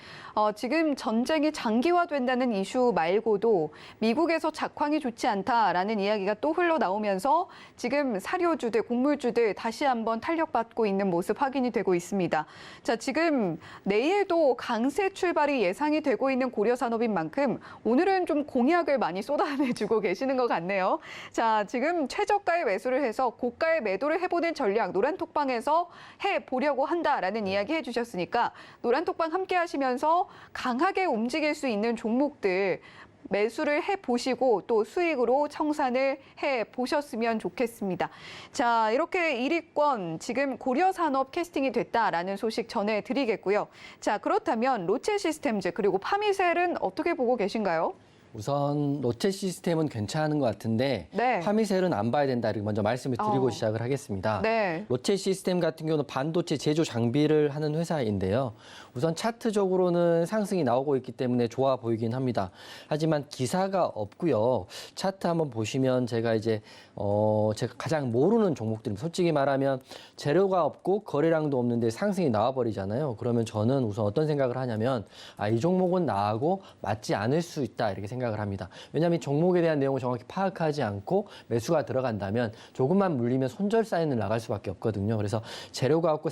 지금 전쟁이 장기화된다는 이슈 말고도 미국에서 작황이 좋지 않다라는 이야기가 또 흘러나오면서 지금 사료주들, 곡물주들 다시 한번 탄력받고 있는 모습 확인이 되고 있습니다. 자, 지금 내일도 강세 출발이 예상이 되고 있는 고려산업인 만큼 오늘은 좀 공약을 많이 쏟아내주고 계시는 것 같네요. 자, 지금 최저가에 매수를 해서 고가에 매도를 해보는 전략 노란톡방에서 해보려고 한다라는 이야기 해주셨으니까 노란톡방 함께 하시면서 강하게 움직일 수 있는 종목들 매수를 해보시고 또 수익으로 청산을 해보셨으면 좋겠습니다. 자, 이렇게 1위권 지금 고려산업 캐스팅이 됐다라는 소식 전해드리겠고요. 자, 그렇다면 롯데시스템즈 그리고 파미셀은 어떻게 보고 계신가요? 우선 롯데시스템은 괜찮은 것 같은데 네. 파미셀은 안 봐야 된다 이렇게 먼저 말씀을 드리고 시작을 하겠습니다. 네. 롯데시스템 같은 경우는 반도체 제조 장비를 하는 회사인데요. 우선 차트적으로는 상승이 나오고 있기 때문에 좋아 보이긴 합니다. 하지만 기사가 없고요. 차트 한번 보시면 제가 제가 가장 모르는 종목들입니다. 솔직히 말하면 재료가 없고 거래량도 없는데 상승이 나와버리잖아요. 그러면 저는 우선 어떤 생각을 하냐면 이 종목은 나하고 맞지 않을 수 있다 이렇게 생각을 합니다. 왜냐하면 종목에 대한 내용을 정확히 파악하지 않고 매수가 들어간다면 조금만 물리면 손절 사인을 나갈 수밖에 없거든요. 그래서 재료가 없고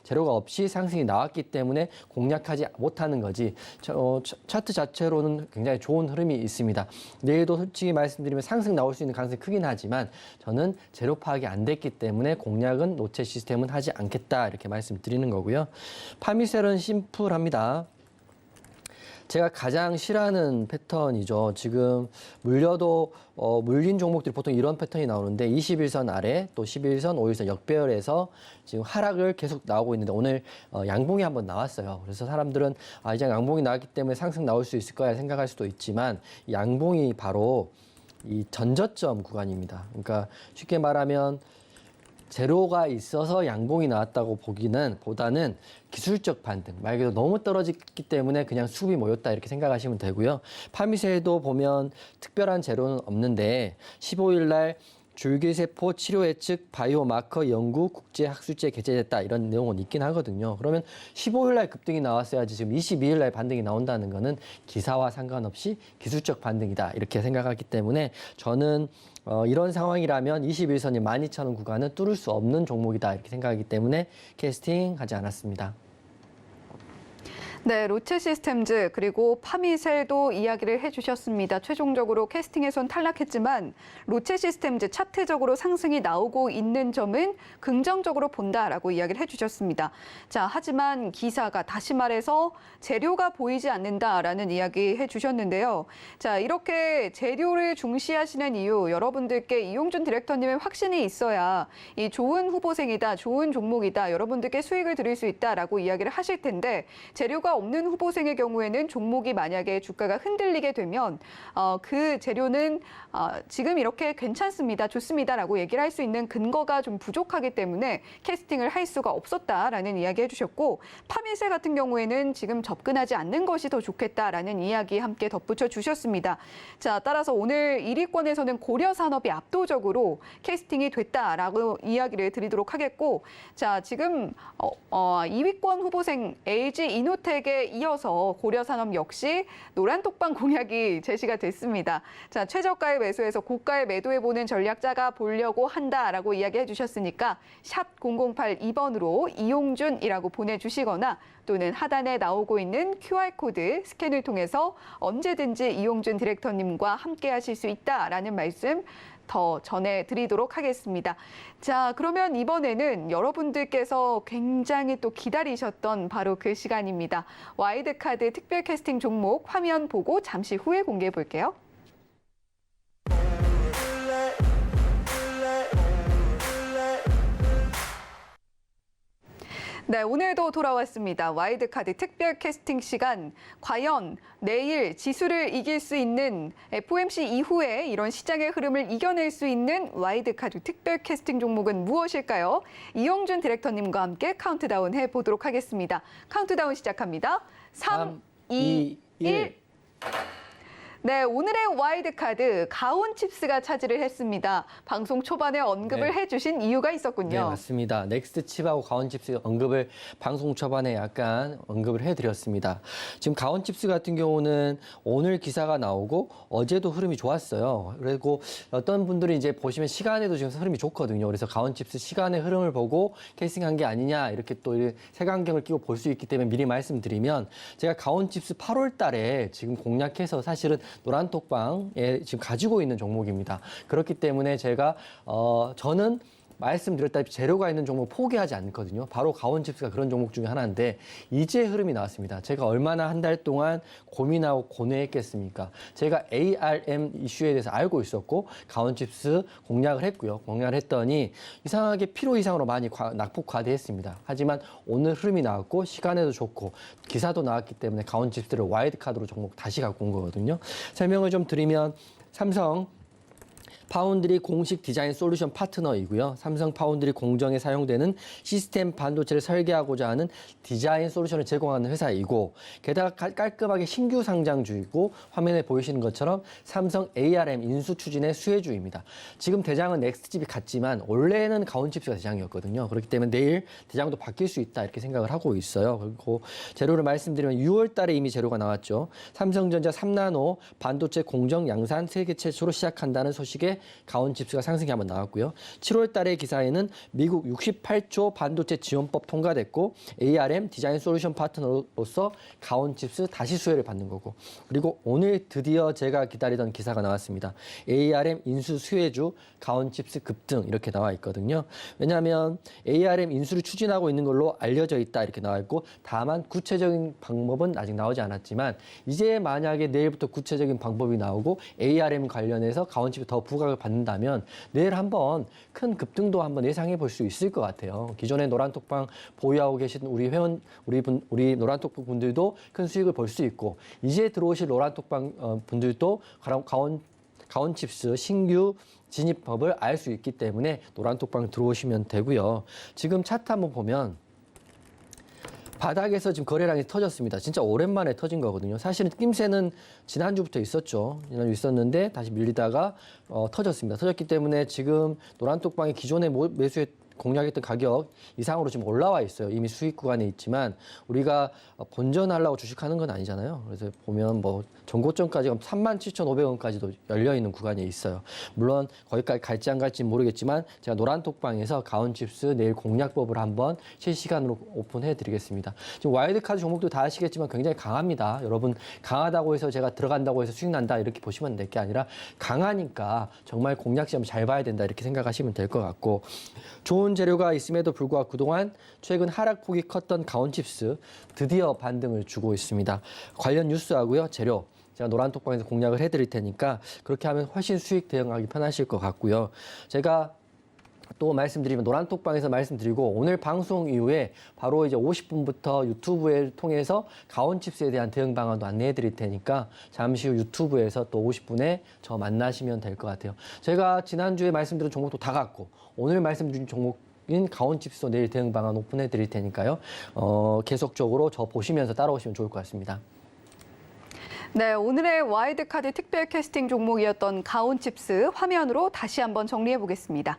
재료가 없이 상승이 나왔기 때문에 공략하지 못하는 거지. 차트 자체로는 굉장히 좋은 흐름이 있습니다. 내일도 솔직히 말씀드리면 상승 나올 수 있는 가능성이 크긴 하지만 저는 재료 파악이 안 됐기 때문에 공략은 롯데 시스템은 하지 않겠다 이렇게 말씀드리는 거고요. 파미셀은 심플합니다. 제가 가장 싫어하는 패턴이죠. 지금 물린 종목들이 보통 이런 패턴이 나오는데 21선 아래 또 11선, 5일선 역배열에서 지금 하락을 계속 나오고 있는데 오늘 양봉이 한번 나왔어요. 그래서 사람들은 이제 양봉이 나왔기 때문에 상승 나올 수 있을 거야 생각할 수도 있지만 이 양봉이 바로 이 전저점 구간입니다. 그러니까 쉽게 말하면 재료가 있어서 양봉이 나왔다고 보다는 기술적 반등, 말 그대로 너무 떨어졌기 때문에 그냥 수급이 모였다 이렇게 생각하시면 되고요. 파미셀도 보면 특별한 재료는 없는데 15일 날 줄기세포 치료 예측 바이오마커 연구 국제학술지에 게재됐다 이런 내용은 있긴 하거든요. 그러면 15일 날 급등이 나왔어야지 지금 22일 날 반등이 나온다는 거는 기사와 상관없이 기술적 반등이다 이렇게 생각하기 때문에 저는 이런 상황이라면 21선이 12,000원 구간은 뚫을 수 없는 종목이다 이렇게 생각하기 때문에 캐스팅하지 않았습니다. 네, 롯데시스템즈 그리고 파미셀도 이야기를 해주셨습니다. 최종적으로 캐스팅에선 탈락했지만 롯데시스템즈 차트적으로 상승이 나오고 있는 점은 긍정적으로 본다라고 이야기를 해주셨습니다. 자, 하지만 기사가 다시 말해서 재료가 보이지 않는다라는 이야기 해주셨는데요. 자, 이렇게 재료를 중시하시는 이유 여러분들께 이용준 디렉터님의 확신이 있어야 이 좋은 후보생이다, 좋은 종목이다, 여러분들께 수익을 드릴 수 있다라고 이야기를 하실 텐데 재료가 없는 후보생의 경우에는 종목이 만약에 주가가 흔들리게 되면 그 재료는 지금 이렇게 괜찮습니다, 좋습니다라고 얘기를 할 수 있는 근거가 좀 부족하기 때문에 캐스팅을 할 수가 없었다라는 이야기 해주셨고 파미셀 같은 경우에는 지금 접근하지 않는 것이 더 좋겠다라는 이야기 함께 덧붙여 주셨습니다. 자, 따라서 오늘 1위권에서는 고려산업이 압도적으로 캐스팅이 됐다라고 이야기를 드리도록 하겠고 자, 지금 2위권 후보생 LG 이노텍에 이어서 고려산업 역시 노란톡방 공약이 제시가 됐습니다. 자, 최저가에 매수해서 고가에 매도해보는 전략 짜가 보려고 한다라고 이야기해 주셨으니까 샵 0082번으로 이용준이라고 보내주시거나 또는 하단에 나오고 있는 QR코드 스캔을 통해서 언제든지 이용준 디렉터님과 함께 하실 수 있다라는 말씀 더 전해드리도록 하겠습니다. 자, 그러면 이번에는 여러분들께서 굉장히 또 기다리셨던 바로 그 시간입니다. 와이드카드 특별 캐스팅 종목 화면 보고 잠시 후에 공개해 볼게요. 네, 오늘도 돌아왔습니다. 와이드카드 특별 캐스팅 시간. 과연 내일 지수를 이길 수 있는 FOMC 이후에 이런 시장의 흐름을 이겨낼 수 있는 와이드카드 특별 캐스팅 종목은 무엇일까요? 이용준 디렉터님과 함께 카운트다운 해보도록 하겠습니다. 카운트다운 시작합니다. 3, 2, 1. 네, 오늘의 와일드카드 가온칩스가 차지를 했습니다. 방송 초반에 언급을 해주신 이유가 있었군요. 네, 맞습니다. 넥스트칩하고 가온칩스 언급을 방송 초반에 약간 언급을 해드렸습니다. 지금 가온칩스 같은 경우는 오늘 기사가 나오고 어제도 흐름이 좋았어요. 그리고 어떤 분들이 이제 보시면 시간에도 지금 흐름이 좋거든요. 그래서 가온칩스 시간의 흐름을 보고 캐스팅한 게 아니냐 이렇게 또 색안경을 끼고 볼 수 있기 때문에 미리 말씀드리면 제가 가온칩스 8월 달에 지금 공략해서 사실은 노란톡방에 지금 가지고 있는 종목입니다. 그렇기 때문에 제가 저는 말씀드렸다시피 재료가 있는 종목 포기하지 않거든요. 바로 가온칩스가 그런 종목 중에 하나인데 이제 흐름이 나왔습니다. 제가 얼마나 한 달 동안 고민하고 고뇌했겠습니까? 제가 ARM 이슈에 대해서 알고 있었고 가온칩스 공략을 했고요. 공략을 했더니 이상하게 필요 이상으로 많이 낙폭 과대했습니다. 하지만 오늘 흐름이 나왔고 시간에도 좋고 기사도 나왔기 때문에 가온칩스를 와일드카드로 종목 다시 갖고 온 거거든요. 설명을 좀 드리면 삼성 파운드리 공식 디자인 솔루션 파트너이고요. 삼성 파운드리 공정에 사용되는 시스템 반도체를 설계하고자 하는 디자인 솔루션을 제공하는 회사이고 게다가 깔끔하게 신규 상장주이고 화면에 보이시는 것처럼 삼성 ARM 인수 추진의 수혜주입니다. 지금 대장은 넥스트칩이 같지만 원래는 가온칩스가 대장이었거든요. 그렇기 때문에 내일 대장도 바뀔 수 있다 이렇게 생각을 하고 있어요. 그리고 재료를 말씀드리면 6월 달에 이미 재료가 나왔죠. 삼성전자 3나노 반도체 공정 양산 세계 최초로 시작한다는 소식에 가온칩스가 상승이 한번 나왔고요. 7월 달의 기사에는 미국 68조 반도체 지원법 통과됐고 ARM 디자인 솔루션 파트너로서 가온칩스 다시 수혜를 받는 거고 그리고 오늘 드디어 제가 기다리던 기사가 나왔습니다. ARM 인수 수혜주 가온칩스 급등 이렇게 나와 있거든요. 왜냐하면 ARM 인수를 추진하고 있는 걸로 알려져 있다 이렇게 나와 있고 다만 구체적인 방법은 아직 나오지 않았지만 이제 만약에 내일부터 구체적인 방법이 나오고 ARM 관련해서 가온칩스 더 부각을 받는다면 내일 한번 큰 급등도 한번 예상해 볼 수 있을 것 같아요. 기존에 노란톡방 보유하고 계신 우리 회원, 우리 노란톡방 분들도 큰 수익을 볼 수 있고 이제 들어오실 노란톡방 분들도 가온칩스 신규 진입법을 알 수 있기 때문에 노란톡방 들어오시면 되고요. 지금 차트 한번 보면 바닥에서 지금 거래량이 터졌습니다. 진짜 오랜만에 터진 거거든요. 사실은 낌새는 지난주부터 있었죠. 지난주 있었는데 다시 밀리다가 터졌습니다. 터졌기 때문에 지금 노란톡방이 기존에 매수에 공략했던 가격 이상으로 지금 올라와 있어요. 이미 수익 구간에 있지만 우리가 본전하려고 주식하는 건 아니잖아요. 그래서 보면 뭐 전고점까지 37,500원까지도 열려 있는 구간에 있어요. 물론 거기까지 갈지 안 갈지 모르겠지만 제가 노란톡방에서 가온칩스 내일 공략법을 한번 실시간으로 오픈해 드리겠습니다. 지금 와일드카드 종목도 다 아시겠지만 굉장히 강합니다. 여러분 강하다고 해서 제가 들어간다고 해서 수익 난다 이렇게 보시면 될 게 아니라 강하니까 정말 공략 시험 잘 봐야 된다 이렇게 생각하시면 될 것 같고 좋은 재료가 있음에도 불구하고 그동안 최근 하락폭이 컸던 가온칩스 드디어 반등을 주고 있습니다. 관련 뉴스하고요. 재료 제가 노란톡방에서 공략을 해드릴 테니까 그렇게 하면 훨씬 수익 대응하기 편하실 것 같고요. 제가 또 말씀드리면 노란톡방에서 말씀드리고 오늘 방송 이후에 바로 이제 50분부터 유튜브를 통해서 가온칩스에 대한 대응 방안도 안내해 드릴 테니까 잠시 후 유튜브에서 또 50분에 저 만나시면 될 것 같아요. 제가 지난주에 말씀드린 종목도 다 갖고 오늘 말씀드린 종목인 가온칩스도 내일 대응 방안 오픈해 드릴 테니까요. 계속적으로 저 보시면서 따라오시면 좋을 것 같습니다. 네, 오늘의 와일드카드 특별 캐스팅 종목이었던 가온칩스 화면으로 다시 한번 정리해 보겠습니다.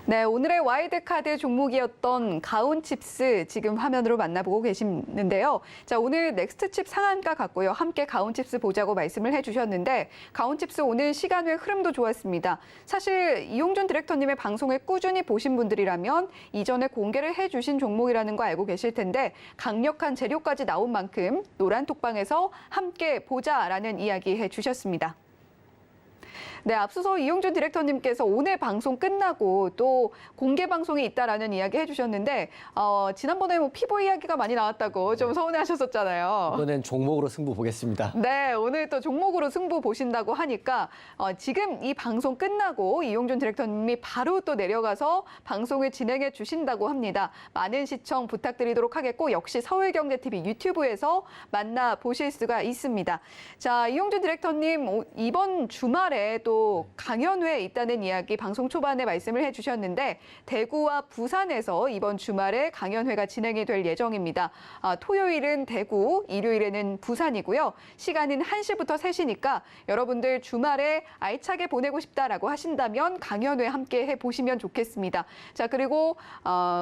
네, 오늘의 와일드카드 종목이었던 가온칩스 지금 화면으로 만나보고 계시는데요. 자, 오늘 넥스트칩 상한가 같고요. 함께 가온칩스 보자고 말씀을 해주셨는데 가온칩스 오늘 시간 외 흐름도 좋았습니다. 사실 이용준 디렉터님의 방송을 꾸준히 보신 분들이라면 이전에 공개를 해주신 종목이라는 거 알고 계실 텐데 강력한 재료까지 나온 만큼 노란톡방에서 함께 보자라는 이야기 해주셨습니다. 네, 앞서서 이용준 디렉터님께서 오늘 방송 끝나고 또 공개 방송이 있다라는 이야기 해주셨는데 지난번에 뭐 피보 이야기가 많이 나왔다고 좀 서운해하셨었잖아요. 이번엔 종목으로 승부 보겠습니다. 네, 오늘 또 종목으로 승부 보신다고 하니까 지금 이 방송 끝나고 이용준 디렉터님이 바로 또 내려가서 방송을 진행해 주신다고 합니다. 많은 시청 부탁드리도록 하겠고 역시 서울경제TV 유튜브에서 만나보실 수가 있습니다. 자, 이용준 디렉터님 이번 주말에 주말에 또 강연회에 있다는 이야기 방송 초반에 말씀을 해주셨는데 대구와 부산에서 이번 주말에 강연회가 진행이 될 예정입니다. 토요일은 대구, 일요일에는 부산이고요. 시간은 1시부터 3시니까 여러분들 주말에 알차게 보내고 싶다라고 하신다면 강연회 함께 해보시면 좋겠습니다. 자, 그리고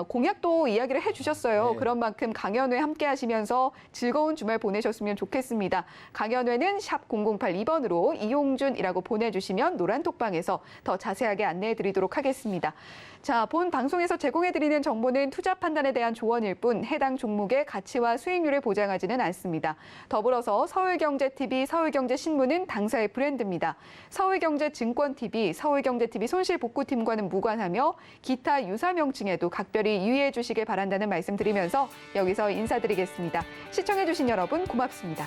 공약도 이야기를 해주셨어요. 네. 그런 만큼 강연회 함께 하시면서 즐거운 주말 보내셨으면 좋겠습니다. 강연회는 샵 0082번으로 이용준이라고 보내주시면 노란톡방에서 더 자세하게 안내해드리도록 하겠습니다. 자, 본 방송에서 제공해드리는 정보는 투자 판단에 대한 조언일 뿐 해당 종목의 가치와 수익률을 보장하지는 않습니다. 더불어서 서울경제TV, 서울경제신문은 당사의 브랜드입니다. 서울경제증권TV, 서울경제TV 손실복구팀과는 무관하며 기타 유사 명칭에도 각별히 유의해 주시길 바란다는 말씀 드리면서 여기서 인사드리겠습니다. 시청해주신 여러분 고맙습니다.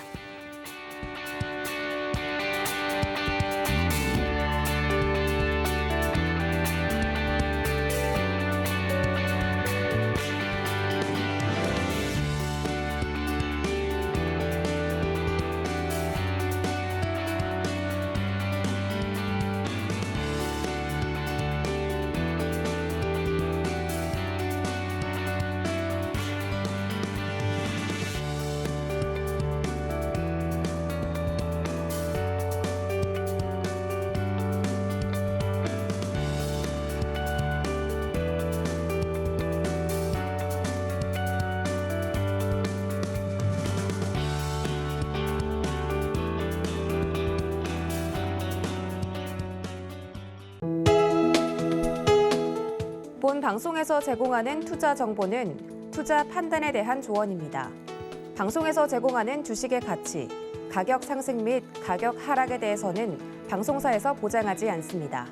본 방송에서 제공하는 투자 정보는 투자 판단에 대한 조언입니다. 방송에서 제공하는 주식의 가치, 가격 상승 및 가격 하락에 대해서는 방송사에서 보장하지 않습니다.